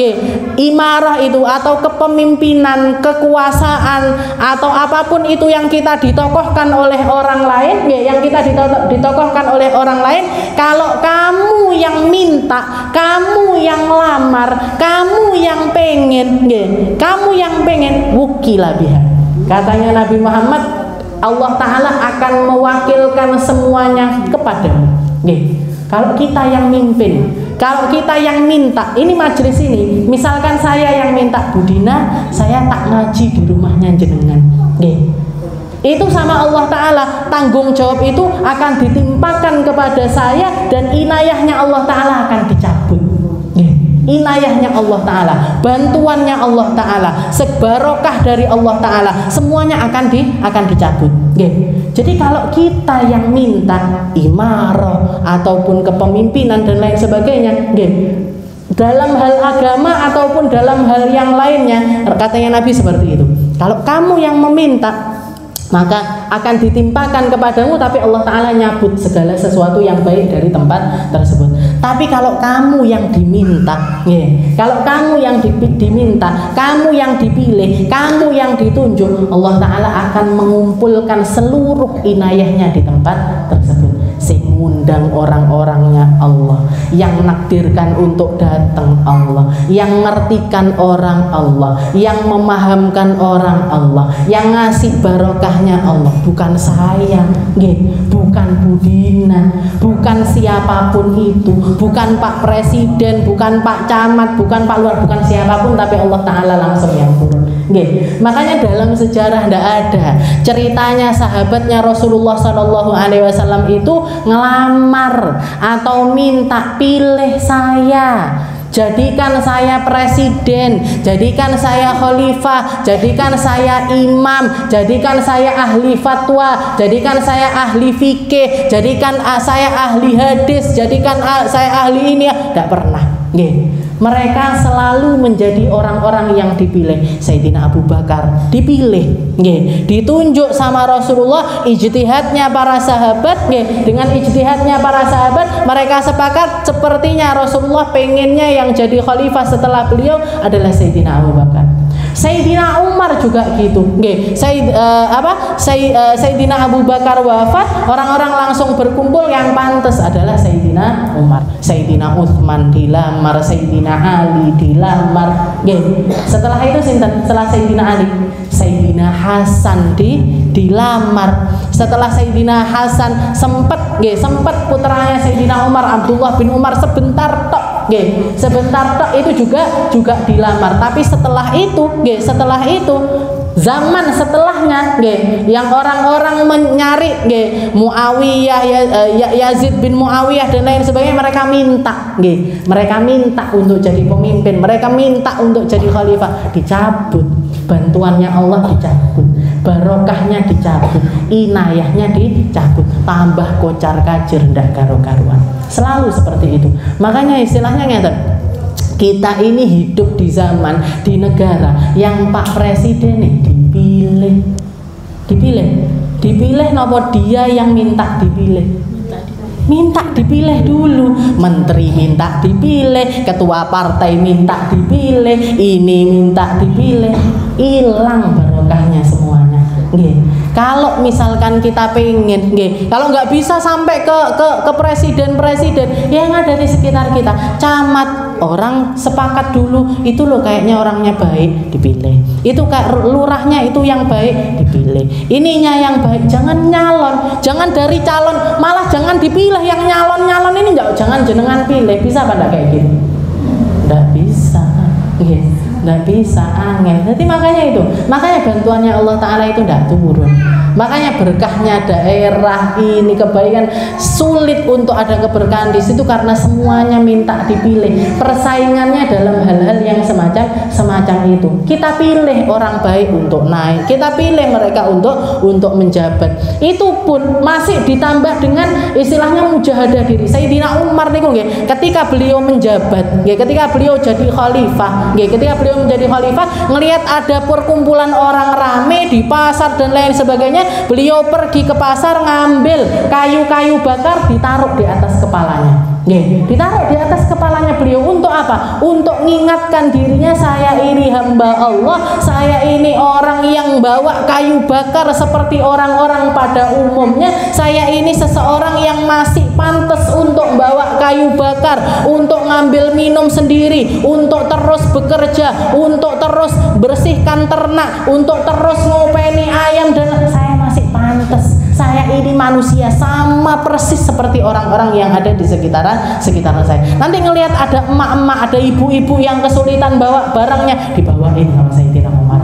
imarah itu atau kepemimpinan, kekuasaan atau apapun itu yang kita ditokohkan oleh orang lain, yang kita ditokohkan oleh orang lain, kalau kamu yang minta, kamu yang lamar, kamu yang pengen, wukilah biha. Katanya Nabi Muhammad, Allah Ta'ala akan mewakilkan semuanya kepadamu. Kalau kita yang mimpin, kalau kita yang minta, ini majelis ini, misalkan saya yang minta, Bu Dina, saya tak ngaji di rumahnya jenengan, itu sama Allah Ta'ala, tanggung jawab itu akan ditimpakan kepada saya, dan inayahnya Allah Ta'ala akan dicabut. Inayahnya Allah Ta'ala, bantuannya Allah Ta'ala, sebarokah dari Allah Ta'ala, semuanya akan dicabut. Jadi kalau kita yang minta imarah ataupun kepemimpinan dan lain sebagainya, dalam hal agama ataupun dalam hal yang lainnya, katanya Nabi seperti itu. Kalau kamu yang meminta, maka akan ditimpakan kepadamu, tapi Allah Ta'ala nyabut segala sesuatu yang baik dari tempat tersebut. Tapi kalau kamu yang diminta, kalau kamu yang diminta, kamu yang dipilih, kamu yang ditunjuk, Allah Ta'ala akan mengumpulkan seluruh inayahnya di tempat tersebut. Sing ngundang orang-orangnya Allah, yang nakdirkan untuk datang Allah, yang ngertikan orang Allah, yang memahamkan orang Allah, yang ngasih barokahnya Allah, bukan saya, bukan Budina, bukan siapapun itu, bukan Pak Presiden, bukan Pak Camat, bukan Pak Lurah, bukan siapapun, tapi Allah Ta'ala langsung yang turun. Makanya dalam sejarah tidak ada ceritanya sahabatnya Rasulullah SAW itu ngelamar atau minta, pilih saya, jadikan saya presiden, jadikan saya khalifah, jadikan saya imam, jadikan saya ahli fatwa, jadikan saya ahli fikih, jadikan saya ahli hadis, jadikan saya ahli ini. Tidak pernah. Mereka selalu menjadi orang-orang yang dipilih. Sayyidina Abu Bakar dipilih, ditunjuk sama Rasulullah. Ijtihadnya para sahabat, dengan ijtihadnya para sahabat, mereka sepakat sepertinya Rasulullah pengennya yang jadi khalifah setelah beliau adalah Sayyidina Abu Bakar. Sayyidina Umar juga gitu. Nggih, Sayyidina Abu Bakar wafat, orang-orang langsung berkumpul, yang pantas adalah Sayyidina Umar. Sayyidina Utsman dilamar, Sayyidina Ali dilamar. Nggih. Setelah itu sinten? Setelah Sayyidina Ali, Sayyidina Hasan dilamar. Setelah Sayyidina Hasan sempat putranya Sayyidina Umar, Abdullah bin Umar, sebentar tok itu juga dilamar. Tapi setelah itu zaman setelahnya yang orang-orang mencari Muawiyah, Yazid bin Muawiyah dan lain sebagainya, mereka minta untuk jadi pemimpin, mereka minta untuk jadi khalifah, dicabut. Bantuannya Allah dicabut, barokahnya dicabut, inayahnya dicabut, tambah kocar kacir, ndak karo-karuan. Selalu seperti itu. Makanya istilahnya ngeten, kita ini hidup di zaman, di negara yang Pak Presiden dipilih nopo dia yang minta dipilih. Minta dipilih dulu, menteri minta dipilih, ketua partai minta dipilih, ini minta dipilih, hilang barokahnya semuanya. Kalau misalkan kita pengen, kalau nggak bisa sampai ke presiden yang ada di sekitar kita, camat, orang sepakat dulu, itu loh kayaknya orangnya baik, dipilih. Itu kayak lurahnya itu yang baik, dipilih. Ininya yang baik, jangan nyalon, jangan dari calon, malah jangan dipilih yang nyalon ini, jangan jenengan pilih. Bisa apa enggak kayak gitu? Enggak bisa. Nggak bisa, angin. Jadi makanya bantuannya Allah Ta'ala itu tidak turun. Makanya berkahnya daerah ini, kebaikan, sulit untuk ada keberkahan di situ karena semuanya minta dipilih. Persaingannya dalam hal-hal yang semacam itu. Kita pilih orang baik untuk naik, kita pilih mereka untuk menjabat. Itu pun masih ditambah dengan istilahnya mujahadah diri. Sayyidina Umar niku nggih, ketika beliau menjabat, ketika beliau jadi khalifah, menjadi khalifah, ngelihat ada perkumpulan orang rame di pasar dan lain sebagainya, beliau pergi ke pasar ngambil kayu-kayu bakar, ditaruh di atas kepalanya. Ditaruh di atas kepalanya beliau untuk apa? Untuk mengingatkan dirinya, saya ini hamba Allah, saya ini orang yang bawa kayu bakar seperti orang-orang pada umumnya, saya ini seseorang yang masih pantas untuk bawa kayu bakar, untuk ngambil minum sendiri, untuk terus bekerja, untuk terus bersihkan ternak, untuk terus ngopeni ayam, dan saya masih pantas. Saya ini manusia sama persis seperti orang-orang yang ada di sekitaran saya. Nanti ngelihat ada emak-emak, ada ibu-ibu yang kesulitan bawa barangnya, dibawain sama Sayyidina Umar.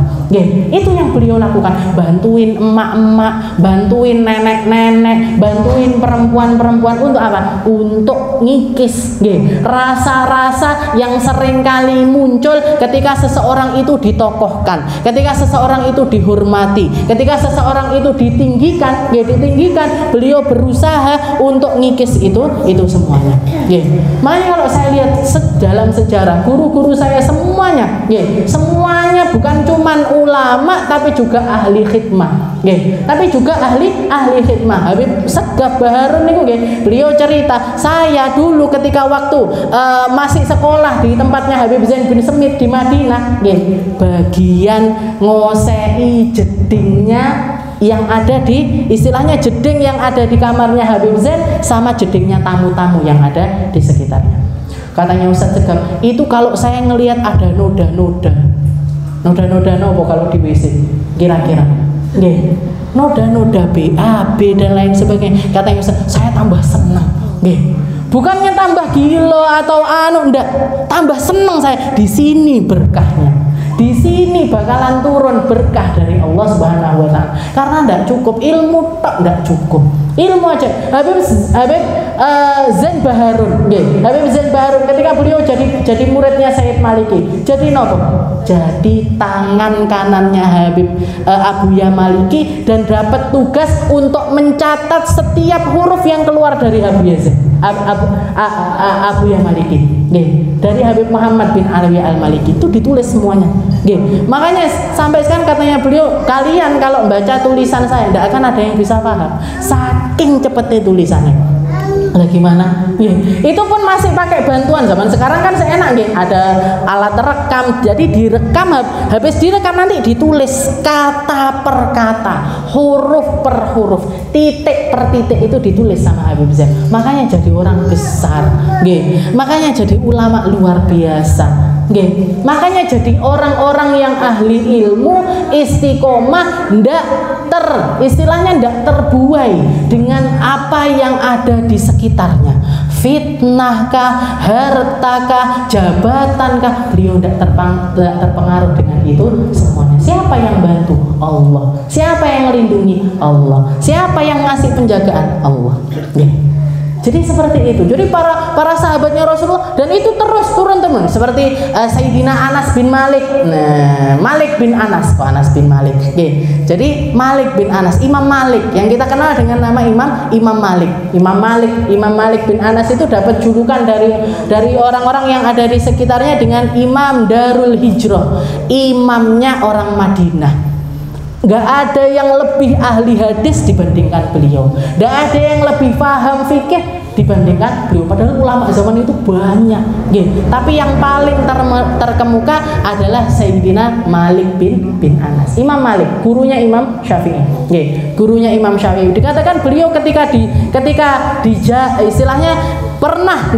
Itu yang beliau lakukan, bantuin emak-emak, bantuin nenek-nenek, bantuin perempuan-perempuan. Untuk apa? Untuk ngikis rasa-rasa yang seringkali muncul ketika seseorang itu ditokohkan, ketika seseorang itu dihormati, ketika seseorang itu ditinggikan, beliau berusaha untuk ngikis itu semuanya. Makanya kalau saya lihat dalam sejarah guru-guru saya semuanya, semuanya bukan cuman ulama tapi juga ahli khidmah, tapi juga ahli khidmah. Habib Segaf Baharun niku beliau cerita, saya dulu ketika waktu masih sekolah di tempatnya Habib Zain bin Semit di Madinah, bagian ngosei jedingnya yang ada di, istilahnya jeding yang ada di kamarnya Habib Zain sama jedingnya tamu-tamu yang ada di sekitarnya. Katanya Ustaz Segaf, itu kalau saya ngelihat ada noda-noda nopo kalau di WC, kira-kira noda-noda BAB dan lain sebagainya, katanya Ustaz, saya tambah senang. Bukannya tambah gila atau enggak, tambah senang saya. Di sini berkahnya, di sini bakalan turun berkah dari Allah Subhanahu wa Ta'ala. Karena enggak cukup ilmu, enggak cukup ilmu aja. Habib Zain Baharun, Habib Zain Baharun ketika beliau jadi muridnya Sayyid Maliki, jadi nopo? Jadi tangan kanannya Habib Abuya Maliki, dan dapat tugas untuk mencatat setiap huruf yang keluar dari Abuya Zain Abuya Maliki. Dari Habib Muhammad bin Alwi Al-Maliki itu ditulis semuanya. Makanya sampai sekarang katanya beliau, kalian kalau baca tulisan saya tidak akan ada yang bisa paham, saking cepetnya tulisannya. Ada gimana? Itu pun masih pakai bantuan. Zaman sekarang kan seenak nggih, ada alat rekam. Jadi direkam, habis direkam nanti ditulis kata per kata, huruf per huruf, titik per titik itu ditulis sama Habib Zain. Makanya jadi orang besar, nggih. Makanya jadi ulama luar biasa. Nggih, makanya jadi orang-orang yang ahli ilmu, istiqomah, istilahnya ndak terbuai dengan apa yang ada di sekitarnya. Fitnahkah, hartakah, jabatankah, beliau ndak terpengaruh dengan itu semuanya. Siapa yang bantu? Allah. Siapa yang melindungi? Allah. Siapa yang ngasih penjagaan? Allah. Nggih. Jadi seperti itu. Jadi para sahabatnya Rasulullah, dan itu terus turun-temurun seperti Sayyidina Anas bin Malik. Nah, Malik bin Anas, kok Anas bin Malik. Oke. Jadi Malik bin Anas, Imam Malik yang kita kenal dengan nama Imam Malik. Imam Malik bin Anas itu dapat julukan dari orang-orang yang ada di sekitarnya dengan Imam Darul Hijrah, imamnya orang Madinah. Gak ada yang lebih ahli hadis dibandingkan beliau. Gak ada yang lebih paham fikih dibandingkan beliau. Padahal ulama zaman itu banyak. Tapi yang paling terkemuka adalah Sayyidina Malik bin Anas. Imam Malik, gurunya Imam Syafi'i. Gurunya Imam Syafi'i. Dikatakan beliau ketika istilahnya pernah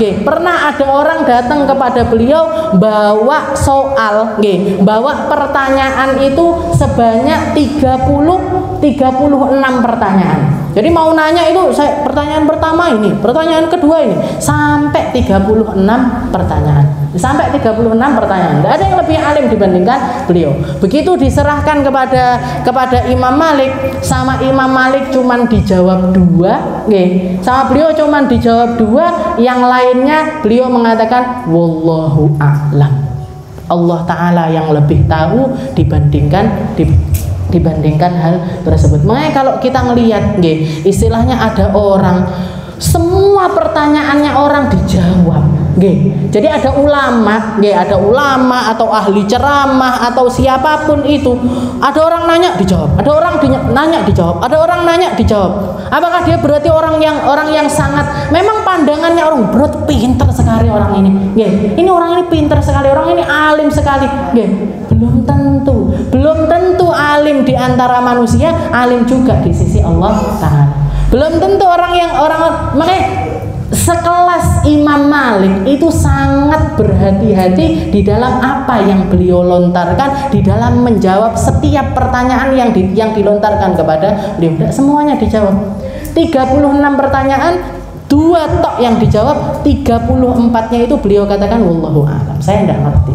ada orang datang kepada beliau bawa soal, bawa pertanyaan itu sebanyak 36 pertanyaan. Jadi mau nanya itu pertanyaan pertama ini, pertanyaan kedua ini, sampai 36 pertanyaan. Sampai 36 pertanyaan. Tidak ada yang lebih alim dibandingkan beliau. Begitu diserahkan kepada Imam Malik, sama Imam Malik cuman dijawab 2, sama beliau cuman dijawab 2, yang lainnya beliau mengatakan wallahu a'lam. Allah Ta'ala yang lebih tahu dibandingkan hal tersebut. Makanya kalau kita ngelihat, istilahnya ada orang, semua pertanyaannya orang dijawab. Jadi ada ulama atau ahli ceramah atau siapapun itu, ada orang nanya dijawab, ada orang nanya dijawab, ada orang nanya dijawab. Apakah dia berarti orang yang sangat, memang pandangannya orang berat, pintar sekali orang ini. Ini orang ini pintar sekali, orang ini alim sekali. Belum tentu alim di antara manusia, alim juga di sisi Allah Ta'ala. Belum tentu makanya sekelas Imam Malik itu sangat berhati-hati di dalam apa yang beliau lontarkan, di dalam menjawab setiap pertanyaan yang dilontarkan kepada beliau. Tidak semuanya dijawab. 36 pertanyaan, 2 tok yang dijawab, 34-nya itu beliau katakan wallahu a'lam, saya tidak ngerti.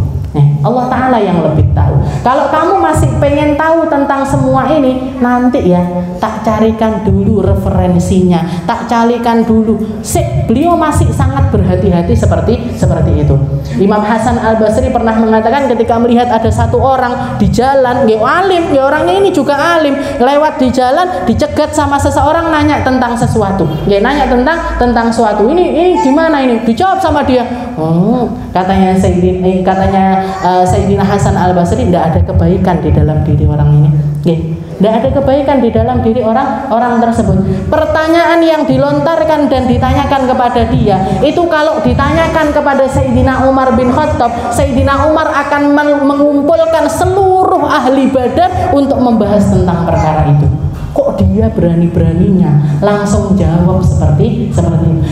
Allah Ta'ala yang lebih tahu. Kalau kamu masih pengen tahu tentang semua ini, nanti ya tak carikan dulu referensinya, tak carikan dulu. Beliau masih sangat berhati-hati seperti itu. Imam Hasan Al-Basri pernah mengatakan ketika melihat ada satu orang di jalan, alim, orangnya ini juga alim, lewat di jalan dicegat sama seseorang nanya tentang sesuatu. Nanya tentang sesuatu. Ini gimana ini? Dijawab sama dia. Katanya Sayyidina Hasan Al-Basri, tidak ada kebaikan di dalam diri orang ini. Tidak ada kebaikan di dalam diri orang tersebut. Pertanyaan yang dilontarkan dan ditanyakan kepada dia itu kalau ditanyakan kepada Sayyidina Umar bin Khattab, Sayyidina Umar akan mengumpulkan seluruh ahli Badar untuk membahas tentang perkara itu. Kok dia berani-beraninya langsung jawab seperti itu?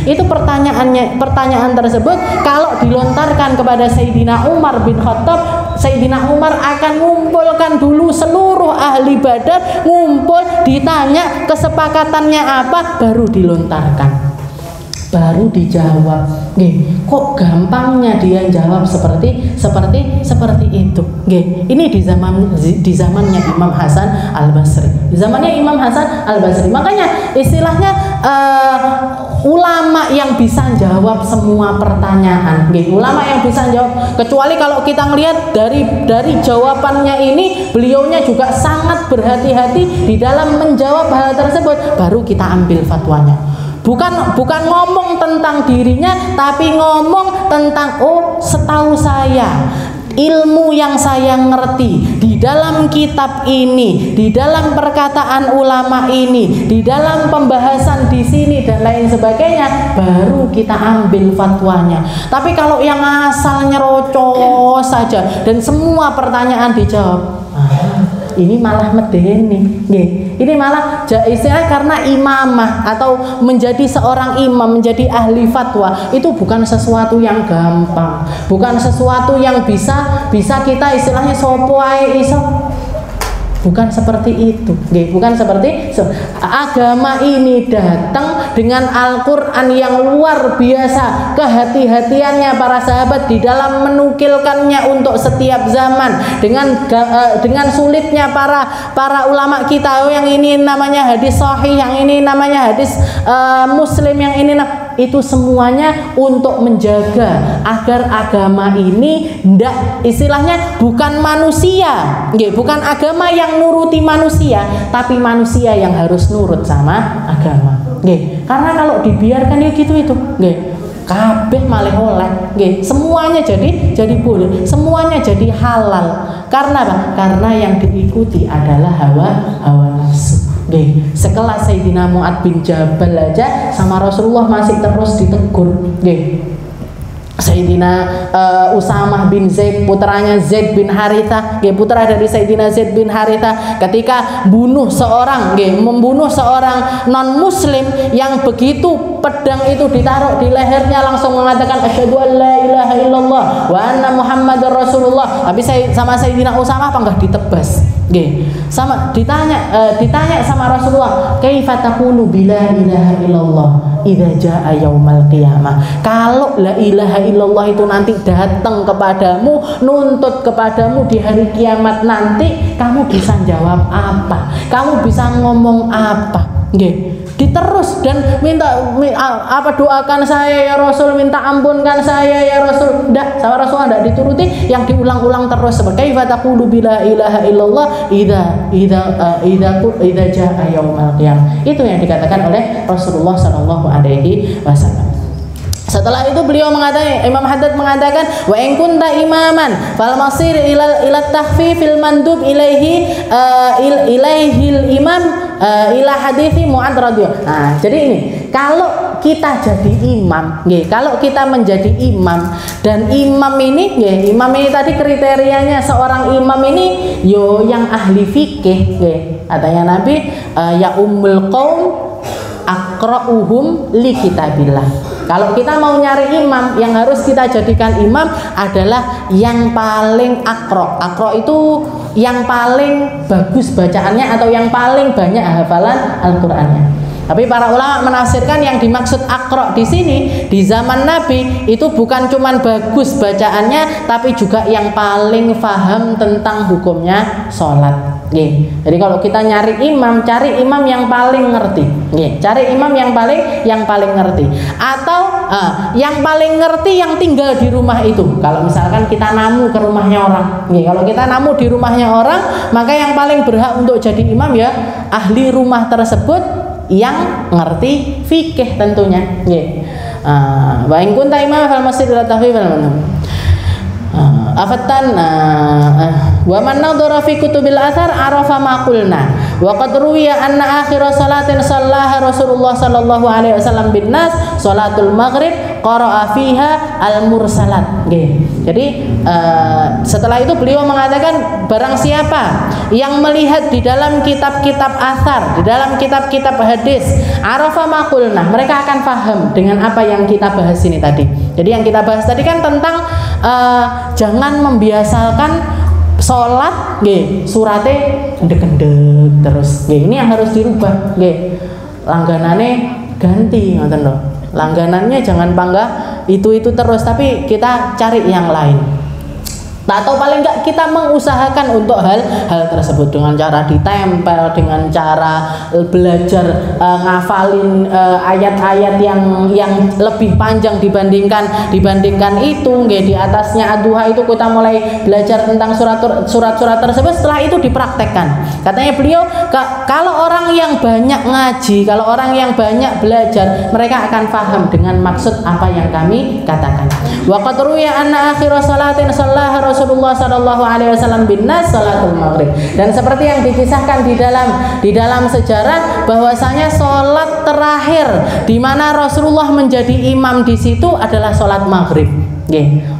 Itu pertanyaan tersebut kalau dilontarkan kepada Sayyidina Umar bin Khattab, Sayyidina Umar akan mengumpulkan dulu seluruh ahli Badar, ngumpul, ditanya kesepakatannya apa, baru dilontarkan, baru dijawab. Kok gampangnya dia jawab seperti itu. Ini di zamannya Imam Hasan Al-Basri. Di zamannya Imam Hasan Al-Basri. Makanya istilahnya ulama yang bisa jawab semua pertanyaan. Ulama yang bisa jawab, kecuali kalau kita melihat dari jawabannya ini, beliaunya juga sangat berhati-hati di dalam menjawab hal tersebut, baru kita ambil fatwanya. Bukan ngomong tentang dirinya, tapi ngomong tentang setahu saya ilmu yang saya ngerti di dalam kitab ini, di dalam perkataan ulama ini, di dalam pembahasan di sini dan lain sebagainya, baru kita ambil fatwanya. Tapi kalau yang asal nyerocos saja dan semua pertanyaan dijawab, ini malah medeni, ini malah istilah karena imamah atau menjadi seorang imam, menjadi ahli fatwa itu bukan sesuatu yang gampang, bukan sesuatu yang bisa kita istilahnya sopo ae iso. Bukan seperti itu, bukan seperti agama ini datang dengan Al-Quran yang luar biasa, kehati-hatiannya para sahabat di dalam menukilkannya untuk setiap zaman, dengan sulitnya para ulama kita, yang ini namanya hadis sahih, yang ini namanya hadis Muslim, yang ini itu semuanya untuk menjaga agar agama ini istilahnya bukan manusia, bukan agama yang nuruti manusia, tapi manusia yang harus nurut sama agama. Karena kalau dibiarkan ya gitu itu, kabeh malih oleh, semuanya jadi boleh, semuanya jadi halal. Karena apa? Karena yang diikuti adalah hawa nafsu. Sekelas Sayyidina Mu'ad bin Jabal aja sama Rasulullah masih terus ditegur. Sayyidina Usamah bin Zaid, putranya Zaid bin Harithah, putra dari Sayyidina Zaid bin Harithah, ketika membunuh seorang non muslim yang begitu pedang itu ditaruh di lehernya langsung mengatakan asyhadu an la ilaha illallah wa anna muhammadar rasulullah. Tapi sama Sayyidina Usamah apa enggak ditebas? Sama ditanya sama Rasulullah, kaifa taqulu bila ilaha illallah idza jaa yaumal qiyamah. Kalau la ilaha illallah itu nanti datang kepadamu, nuntut kepadamu di hari kiamat nanti, kamu bisa jawab apa? Kamu bisa ngomong apa? Diterus dan minta apa, doakan saya ya Rasul, minta ampunkan saya ya Rasul. Enggak, sama Rasulullah enggak dituruti, yang diulang-ulang terus seperti kaifa taqulu bila ilaha illallah idza jaa yaumal qiyamah. Itu yang dikatakan oleh Rasulullah sallallahu alaihi wasallam. Setelah itu beliau mengatakan, Imam Haddad mengatakan, wa in kunta imaman fal masir ila tahfifil mandub ilaihil imam ila hadithi Mu'ad radhiyallahu. Nah, jadi ini kalau kita jadi imam, kalau kita menjadi imam, dan imam ini tadi kriterianya seorang imam ini yang ahli fikih, katanya Nabi, ya ummul qaum aqra'uhum li kitabillah. Kalau kita mau nyari imam, yang harus kita jadikan imam adalah yang paling akro. Akro itu yang paling bagus bacaannya atau yang paling banyak hafalan Al-Qur'annya. Tapi para ulama menafsirkan yang dimaksud akro di sini di zaman Nabi itu bukan cuman bagus bacaannya, tapi juga yang paling paham tentang hukumnya sholat. Jadi kalau kita nyari imam, cari imam yang paling ngerti. Cari imam yang paling ngerti. Atau yang paling ngerti yang tinggal di rumah itu. Kalau misalkan kita namu ke rumahnya orang, kalau kita namu di rumahnya orang, maka yang paling berhak untuk jadi imam ya ahli rumah tersebut yang ngerti fikih tentunya. Wa in kunta imam fal masjid la tahfif afatan wa man nadhara fi kutubil athar arafa ma qulna wa qad ruwiya anna akhir salatin sallaha Rasulullah sallallahu alaihi wasallam bin nas salatul maghrib qara'a fiha al mursalat. Jadi setelah itu beliau mengatakan, barang siapa yang melihat di dalam kitab-kitab athar, di dalam kitab-kitab hadis, arafa ma qulna, mereka akan paham dengan apa yang kita bahas ini tadi. Jadi yang kita bahas tadi kan tentang jangan membiasakan sholat surate ndek-ndek terus. Ini yang harus dirubah. Langganannya ganti, ngoten lho. Langganannya jangan bangga itu terus, tapi kita cari yang lain. Atau paling enggak kita mengusahakan untuk hal tersebut dengan cara ditempel, dengan cara belajar ngafalin ayat-ayat yang lebih panjang dibandingkan itu. Di atasnya ad-duha itu kita mulai belajar tentang surat-surat tersebut, setelah itu dipraktekkan. Katanya beliau, kalau orang yang banyak ngaji, kalau orang yang banyak belajar, mereka akan paham dengan maksud apa yang kami katakan. Wa qad ruwiya anna akhir salatin sallaha Rasulullah sallallahu alaihi wasallam binnas salatul maghrib. Dan seperti yang dikisahkan di dalam sejarah bahwasanya salat terakhir di mana Rasulullah menjadi imam di situ adalah salat maghrib.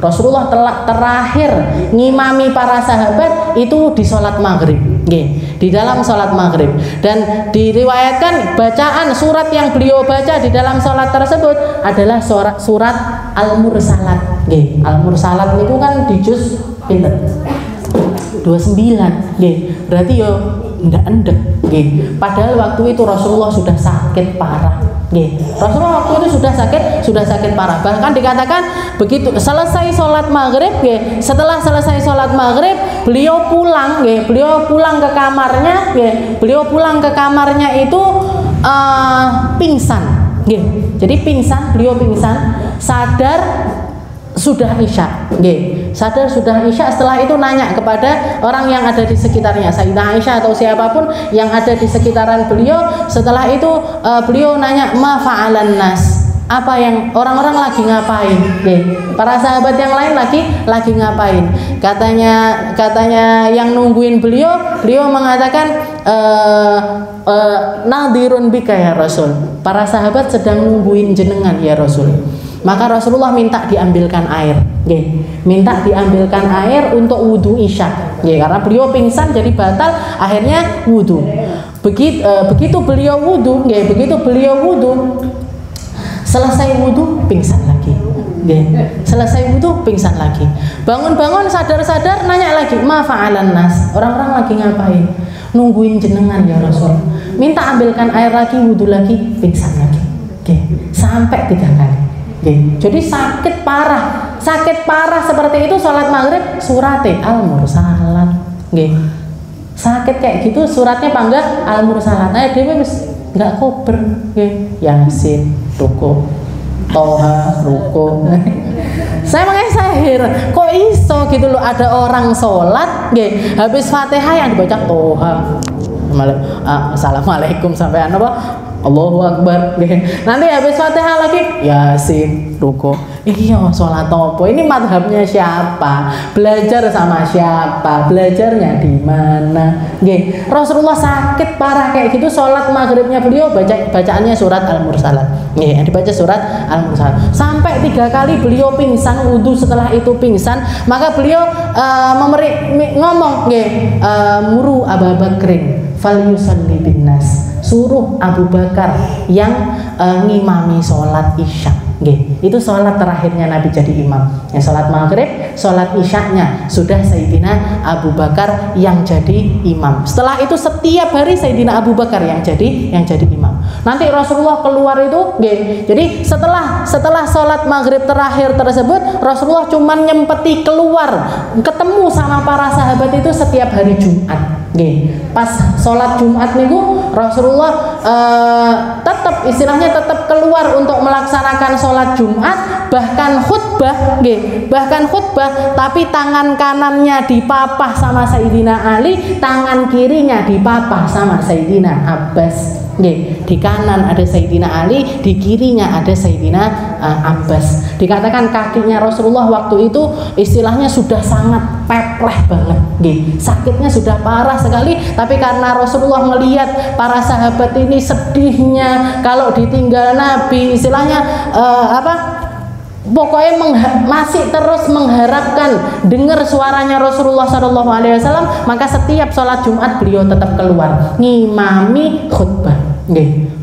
Rasulullah terakhir ngimami para sahabat itu di salat maghrib, di dalam salat maghrib. Dan diriwayatkan bacaan surat yang beliau baca di dalam salat tersebut adalah surat Al-Mursalat. Al-Mursalat itu kan di juz 29, berarti yo endek. Padahal waktu itu Rasulullah sudah sakit parah. Rasulullah waktu itu sudah sakit parah. Bahkan dikatakan begitu selesai sholat maghrib, setelah selesai sholat maghrib beliau pulang ke kamarnya, beliau pulang ke kamarnya itu pingsan. Jadi beliau pingsan, sadar sudah isya. Sadar sudah isya, setelah itu nanya kepada orang yang ada di sekitarnya, Sayyidah Aisyah atau siapapun yang ada di sekitaran beliau. Setelah itu beliau nanya, ma fa'alan nas, apa yang orang-orang lagi ngapain? Para sahabat yang lain lagi ngapain? Katanya yang nungguin beliau mengatakan nadhirun bika ya Rasul, para sahabat sedang nungguin jenengan ya Rasul. Maka Rasulullah minta diambilkan air, minta diambilkan air untuk wudhu isya, karena beliau pingsan jadi batal, akhirnya wudhu. Begitu beliau wudhu, selesai wudhu pingsan lagi, selesai wudhu pingsan lagi. Bangun-bangun sadar-sadar nanya lagi, ma fa'alan nas, orang-orang lagi ngapain? Nungguin jenengan ya Rasul. Minta ambilkan air lagi, wudhu lagi, pingsan lagi, sampai 3 kali. Jadi sakit parah seperti itu sholat maghrib suratnya Al-Mursalat. Sakit kayak gitu suratnya panggah Al-Mursalat. Dewe wis nggak kober, Yasin, Ruko, Toha, Ruko. Saya makanya sahir, kok iso gitu loh, ada orang sholat, habis Fatihah yang dibaca Toha, Assalamualaikum sampai apa? Allahu Akbar. Nanti habis Fatihah lagi Yasin, Ruko. Iya, sholat apa? Ini madhabnya siapa? Belajar sama siapa? Belajarnya di mana? Rasulullah sakit parah kayak gitu, sholat maghribnya beliau bacaannya surat Al-Mursalat. Yang dibaca surat Al-Mursalat. Sampai 3 kali beliau pingsan, wudhu setelah itu pingsan, maka beliau ngomong, muru Abu Bakrin falyusalli binnas, suruh Abu Bakar yang ngimami sholat isya. Itu sholat terakhirnya Nabi jadi imam. Yang sholat maghrib, sholat isyanya sudah Sayyidina Abu Bakar yang jadi imam. Setelah itu setiap hari Sayyidina Abu Bakar yang jadi imam. Nanti Rasulullah keluar itu, jadi setelah sholat maghrib terakhir tersebut, Rasulullah cuman nyempeti keluar ketemu sama para sahabat itu setiap hari Jumat. Pas sholat Jumat niku Rasulullah tetap keluar untuk melaksanakan sholat Jumat, bahkan khutbah, tapi tangan kanannya dipapah sama Sayyidina Ali, tangan kirinya dipapah sama Sayyidina Abbas. Di kanan ada Sayyidina Ali, di kirinya ada Sayyidina Abbas. Dikatakan kakinya Rasulullah waktu itu istilahnya sudah sangat pepleh banget, sakitnya sudah parah sekali. Tapi karena Rasulullah melihat para sahabat ini sedihnya kalau ditinggal Nabi, istilahnya pokoknya masih terus mengharapkan dengar suaranya Rasulullah SAW, maka setiap sholat Jumat beliau tetap keluar ngimami khutbah.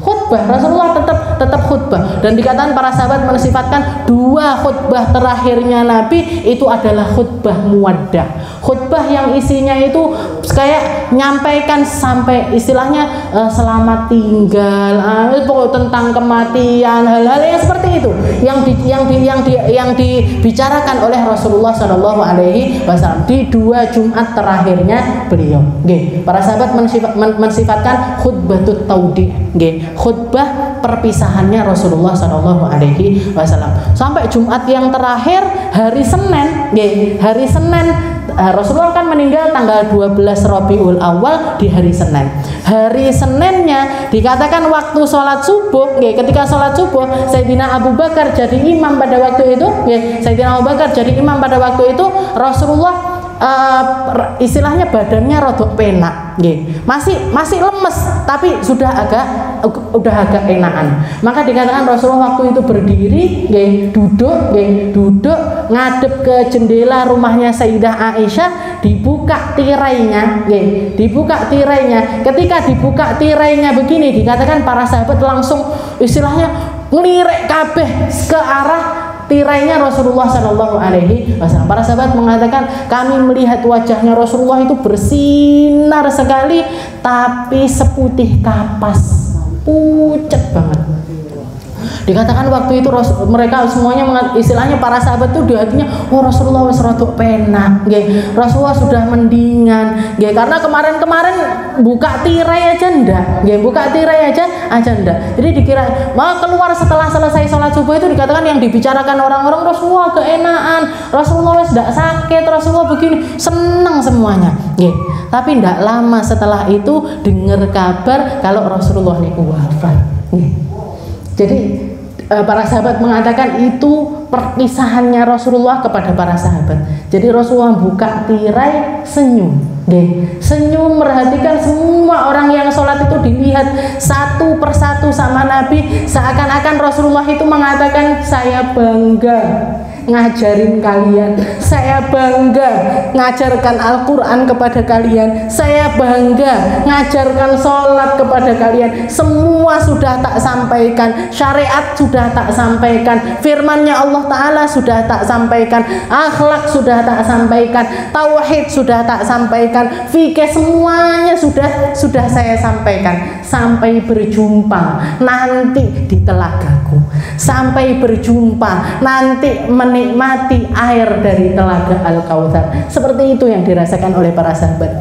Khutbah Rasulullah tetap khutbah. Dan dikatakan para sahabat mensifatkan 2 khutbah terakhirnya Nabi itu adalah khutbah muwaddah, khutbah yang isinya itu kayak nyampaikan sampai istilahnya selamat tinggal, tentang kematian, hal-hal yang seperti itu yang dibicarakan oleh Rasulullah SAW di 2 Jumat terakhirnya beliau. Para sahabat mensifatkan khutbatut taudi, khutbah perpisahannya Rasulullah SAW. Sampai Jumat yang terakhir hari Senin Rasulullah kan meninggal tanggal 12 Rabiul Awal di hari Senin. Hari Seninnya dikatakan waktu sholat subuh, ketika sholat subuh Sayyidina Abu Bakar jadi imam pada waktu itu, Sayyidina Abu Bakar jadi imam pada waktu itu. Rasulullah istilahnya badannya rodok penak, masih lemes tapi sudah agak enakan. Maka dikatakan Rasulullah waktu itu berdiri, duduk ngadep ke jendela rumahnya Sayyidah Aisyah, dibuka tirainya. Ketika dibuka tirainya begini, dikatakan para sahabat langsung istilahnya ngelirek kabeh ke arah tirainya Rasulullah Shallallahu Alaihi Wasallam. Para sahabat mengatakan kami melihat wajahnya Rasulullah itu bersinar sekali, tapi seputih kapas, pucat banget. Dikatakan waktu itu mereka semuanya istilahnya para sahabat itu di hatinya, oh Rasulullah wis rodok penak, Rasulullah sudah mendingan, karena kemarin buka tirai aja ndak, Jadi dikira mau keluar setelah selesai sholat subuh itu dikatakan yang dibicarakan orang-orang Rasulullah keenaan, Rasulullah wis ndak sakit, Rasulullah begini, senang semuanya, Tapi ndak lama setelah itu dengar kabar kalau Rasulullah niku wafat. Jadi para sahabat mengatakan itu perpisahannya Rasulullah kepada para sahabat. Jadi Rasulullah buka tirai, senyum, senyum, merhatikan semua orang yang sholat itu, dilihat satu persatu sama Nabi, seakan-akan Rasulullah itu mengatakan saya bangga ngajarin kalian, saya bangga ngajarkan Al-Quran kepada kalian, saya bangga ngajarkan sholat kepada kalian. Semua sudah tak sampaikan, syariat sudah tak sampaikan, firmannya Allah Ta'ala sudah tak sampaikan, akhlak sudah tak sampaikan, tauhid sudah tak sampaikan, fikih semuanya sudah saya sampaikan. Sampai berjumpa nanti di telagaku, sampai berjumpa nanti menikmati air dari telaga Al-Kautsar. Seperti itu yang dirasakan oleh para sahabat.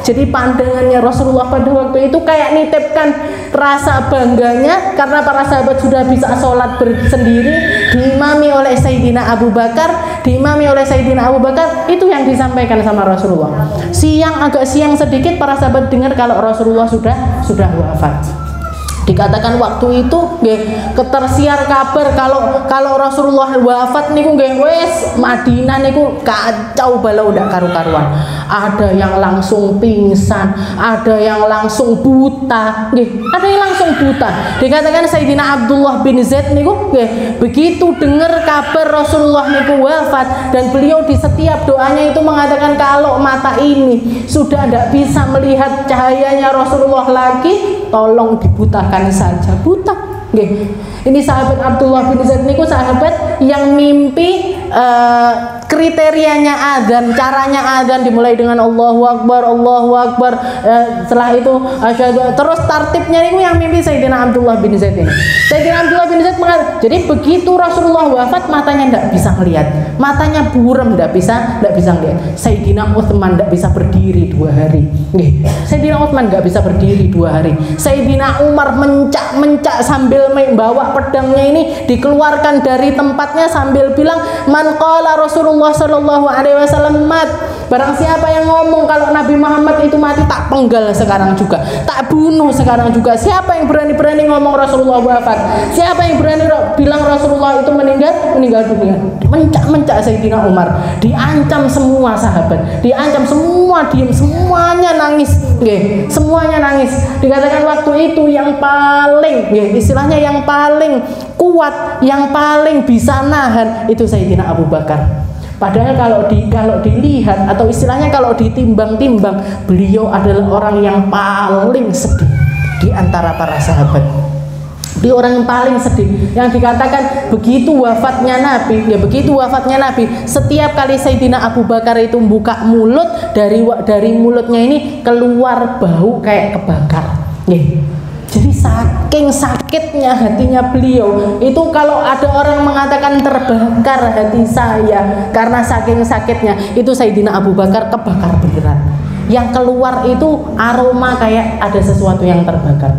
Jadi pandangannya Rasulullah pada waktu itu kayak nitipkan rasa bangganya karena para sahabat sudah bisa sholat bersendiri, diimami oleh Sayyidina Abu Bakar, itu yang disampaikan sama Rasulullah. Agak siang sedikit para sahabat dengar kalau Rasulullah sudah wafat. Dikatakan waktu itu ketersiar kabar kalau Rasulullah wafat niku wes Madinah niku kacau balau ndak karu-karuan. Ada yang langsung pingsan, ada yang langsung buta, Dikatakan Sayyidina Abdullah bin Zaid niku begitu dengar kabar Rasulullah niku wafat, dan beliau di setiap doanya itu mengatakan kalau mata ini sudah tidak bisa melihat cahayanya Rasulullah lagi, tolong dibutakan saja, buta. Ini sahabat Abdullah bin Zaid niku sahabat yang mimpi kriterianya adzan, caranya adzan dimulai dengan Allahu Akbar, setelah itu terus tartibnya niku yang mimpi Sayyidina Abdullah bin Zaid ini. Sayyidina Abdullah bin Zaid mengatakan, jadi begitu Rasulullah wafat matanya tidak bisa melihat, matanya buram, tidak bisa melihat. Sayyidina Utsman tidak bisa berdiri 2 hari. Sayyidina Utsman tidak bisa berdiri 2 hari. Sayyidina Umar mencak sambil membawa pedangnya ini dikeluarkan dari tempatnya sambil bilang, man qala Rasulullah sallallahu alaihi wasallam mat, barang siapa yang ngomong kalau Nabi Muhammad itu mati, tak penggal sekarang juga, tak bunuh sekarang juga. Siapa yang berani ngomong Rasulullah wafat, siapa yang berani bilang Rasulullah itu meninggal dunia. Mencak Sayyidina Umar, diancam semua sahabat, diancam semua, diem, semuanya nangis, semuanya nangis. Dikatakan waktu itu yang paling istilahnya yang paling kuat, yang paling bisa nahan itu Sayyidina Abu Bakar. Padahal kalau dilihat atau istilahnya kalau ditimbang-timbang, beliau adalah orang yang paling sedih di antara para sahabat. Beliau orang yang paling sedih, yang dikatakan begitu wafatnya Nabi, setiap kali Sayyidina Abu Bakar itu buka mulut, dari mulutnya ini keluar bau kayak kebakar. Jadi saking sakitnya hatinya beliau itu, kalau ada orang mengatakan terbakar hati saya karena saking sakitnya, itu Sayyidina Abu Bakar kebakar beneran. Yang keluar itu aroma kayak ada sesuatu yang terbakar.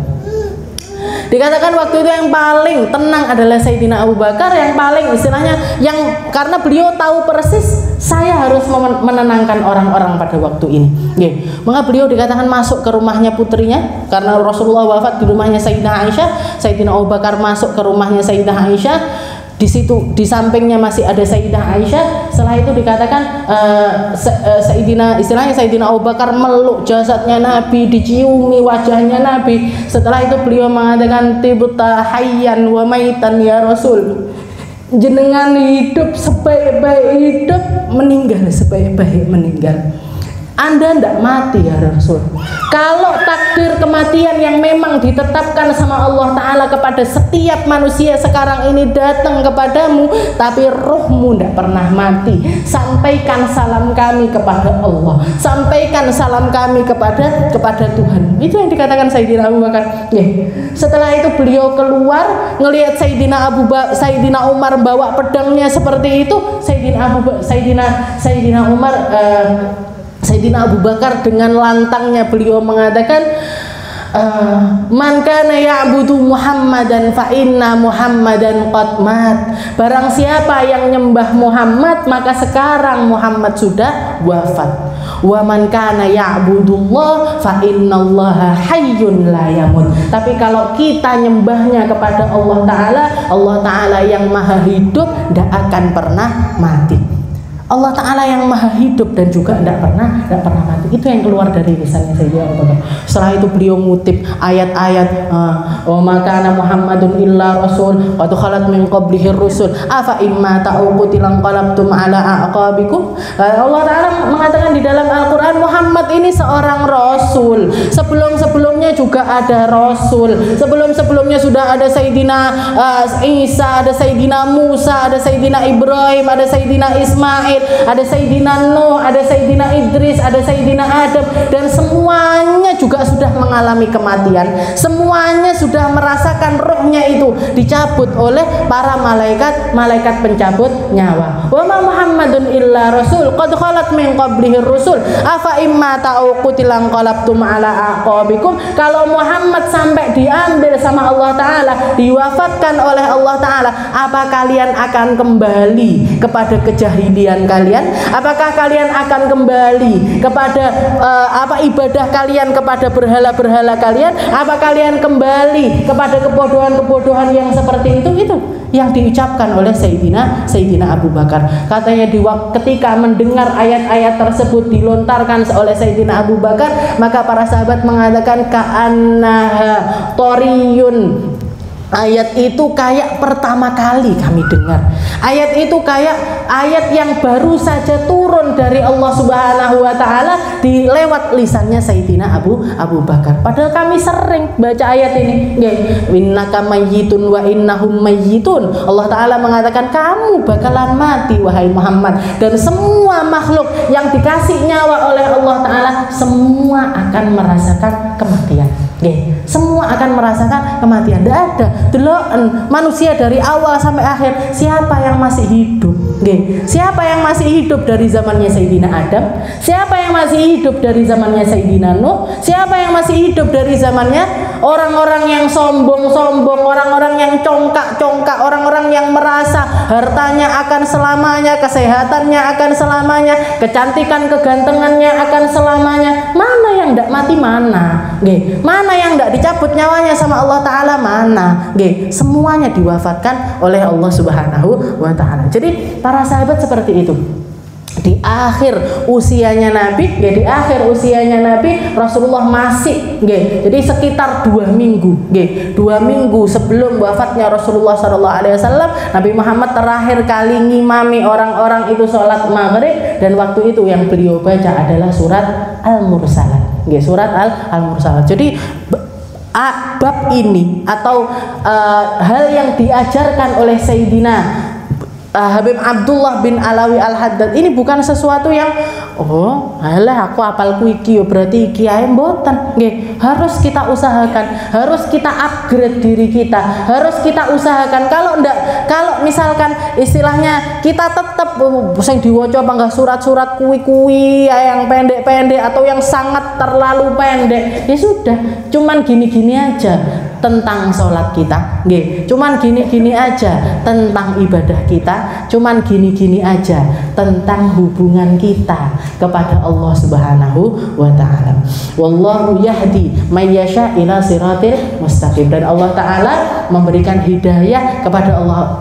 Dikatakan waktu itu yang paling tenang adalah Sayyidina Abu Bakar, yang paling istilahnya karena beliau tahu persis saya harus harus menenangkan orang-orang pada waktu ini. Maka beliau dikatakan masuk ke rumahnya putrinya, karena Rasulullah wafat di rumahnya Sayyidah Aisyah. Sayyidina Abu Bakar masuk ke rumahnya Sayyidah Aisyah. Di situ di sampingnya masih ada Sayyidah Aisyah. Setelah itu dikatakan Sayyidina Abu Bakar meluk jasadnya Nabi, diciumi wajahnya Nabi. Setelah itu beliau mengatakan tibta hayyan wa maitan ya Rasul. Jenengan hidup sebaik-baik hidup, meninggal sebaik-baik meninggal. Anda tidak mati ya Rasul. Kalau takdir kematian yang memang ditetapkan sama Allah Ta'ala kepada setiap manusia sekarang ini datang kepadamu, tapi rohmu tidak pernah mati, sampaikan salam kami kepada Allah, sampaikan salam kami kepada Tuhan. Itu yang dikatakan Sayyidina Abu Bakar. Setelah itu beliau keluar, ngelihat Sayyidina Umar bawa pedangnya seperti itu. Sayyidina Abu Bakar dengan lantangnya beliau mengatakan, man kana ya'budu Muhammadan fa inna Muhammadan qad mat. Barang siapa yang nyembah Muhammad, maka sekarang Muhammad sudah wafat. Wa man kana ya'budullah fa innallaha hayyun la yamut. Tapi kalau kita nyembahnya kepada Allah Ta'ala yang maha hidup, tidak akan pernah mati. Allah Ta'ala yang maha hidup dan juga tidak pernah mati. Itu yang keluar dari lisannya Sayyidina Abu Bakar. Setelah itu beliau ngutip ayat-ayat, wa ma kana Muhammadun illa rasul qad khalat min qablihi rusul afa imma ta'uqutilan qalabtum ala aqabikum. Allah Ta'ala mengatakan di dalam Al-Quran, Muhammad ini seorang rasul. Sebelum-sebelumnya juga ada rasul. Sebelum-sebelumnya sudah ada Sayyidina Isa, ada Sayyidina Musa, ada Sayyidina Ibrahim, ada Sayyidina Ismail, ada Sayyidina Nuh, ada Sayyidina Idris, ada Sayyidina Adam, dan semuanya juga sudah mengalami kematian. Semuanya sudah merasakan rohnya itu dicabut oleh para malaikat pencabut nyawa. Wa ma Muhammadun illa rasul qad khalat min qablihi rusul afa imma ta'uqutilan qalabtum ala aqabikum. Kalau Muhammad sampai diambil sama Allah Ta'ala, diwafatkan oleh Allah Ta'ala, apa kalian akan kembali kepada kejahilian kalian? Apakah kalian akan kembali kepada ibadah kalian kepada berhala-berhala kalian? Apa kalian kembali kepada kebodohan-kebodohan yang seperti itu? Itu yang diucapkan oleh Sayyidina Abu Bakar. Katanya ketika mendengar ayat-ayat tersebut dilontarkan oleh Sayyidina Abu Bakar, maka para sahabat mengatakan ka'annaha toriyun. Ayat itu kayak pertama kali kami dengar. Ayat itu kayak ayat yang baru saja turun dari Allah Subhanahu wa Ta'ala lewat lisannya Sayyidina Abu Bakar. Padahal kami sering baca ayat ini. Innaka mayyitun wa innahum mayyitun. Allah Ta'ala mengatakan kamu bakalan mati wahai Muhammad, dan semua makhluk yang dikasih nyawa oleh Allah Ta'ala semua akan merasakan kematian. Semua akan merasakan kematian. Tidak ada deloken manusia dari awal sampai akhir siapa yang masih hidup. Siapa yang masih hidup dari zamannya Sayyidina Adam? Siapa yang masih hidup dari zamannya Sayyidina Nuh? Siapa yang masih hidup dari zamannya orang-orang yang sombong-sombong, orang-orang yang congkak-congkak, orang-orang yang merasa hartanya akan selamanya, kesehatannya akan selamanya, kecantikan kegantengannya akan selamanya? Mana yang tidak mati? Mana? Mana yang tidak dicabut nyawanya sama Allah Ta'ala? Mana? Semuanya diwafatkan oleh Allah Subhanahu wa Ta'ala. Jadi para sahabat seperti itu. Di akhir usianya Nabi, Rasulullah masih, jadi sekitar 2 minggu, 2 minggu sebelum wafatnya Rasulullah SAW, Nabi Muhammad terakhir kali ngimami orang-orang itu sholat maghrib, dan waktu itu yang beliau baca adalah surat Al-Mursalat, surat Al-Mursalat. Jadi bab ini atau hal yang diajarkan oleh Sayyidina Habib Abdullah bin Alawi Al-Haddad ini bukan sesuatu yang alah aku apalku iki berarti iki ae mboten. Harus kita usahakan, harus kita upgrade diri kita, harus kita usahakan. Kalau misalkan istilahnya kita tetap sing diwaca panggah surat-surat kuwi-kuwi yang pendek-pendek atau yang sangat terlalu pendek, ya sudah, cuman gini-gini aja. tentang sholat kita, nggih, cuman gini-gini aja, tentang ibadah kita, cuman gini-gini aja, tentang hubungan kita kepada Allah Subhanahu wa taala. Wallahu yahdi may yasha ila siratil mustaqim. Dan Allah taala memberikan hidayah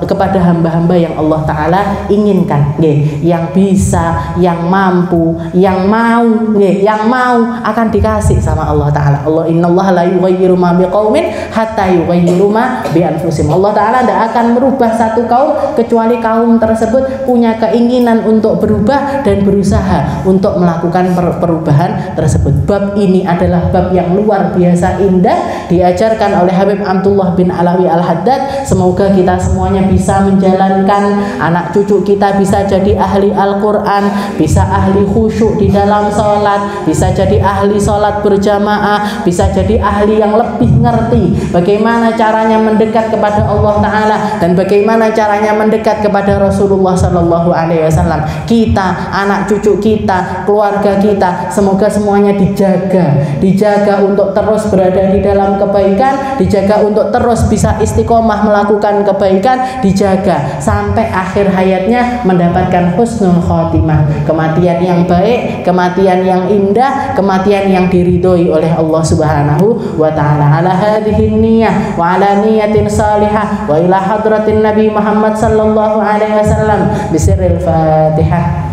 kepada hamba-hamba yang Allah taala inginkan, nggih, yang bisa, yang mampu, yang mau, nggih, yang mau akan dikasih sama Allah taala. Allah innallaha la yughayyiru ma biqaumin hatta yughayyiru ma bi anfusihim. Allah taala tidak akan merubah satu kaum kecuali kaum tersebut punya keinginan untuk berubah dan berusaha untuk melakukan perubahan tersebut. Bab ini adalah bab yang luar biasa indah, diajarkan oleh Habib Abdullah bin Alawi Al-Haddad. Semoga kita semuanya bisa menjalankan, anak cucu kita bisa jadi ahli Al-Quran, bisa ahli khusyuk di dalam sholat, bisa jadi ahli sholat berjamaah, bisa jadi ahli yang lebih ngerti bagaimana caranya mendekat kepada Allah Ta'ala dan bagaimana caranya mendekat kepada Rasulullah Sallallahu Alaihi Wasallam. Kita, anak cucu kita, keluarga kita, semoga semuanya dijaga untuk terus berada di dalam kebaikan, dijaga untuk terus bisa istiqomah melakukan kebaikan, dijaga sampai akhir hayatnya mendapatkan husnul khotimah, kematian yang baik, kematian yang indah, kematian yang diridhoi oleh Allah Subhanahu wa taala. Ala hadhihi niyyah wa ala niyatin salihah wa ila hadratin Nabi Muhammad sallallahu alaihi wasallam bisirril Fatihah.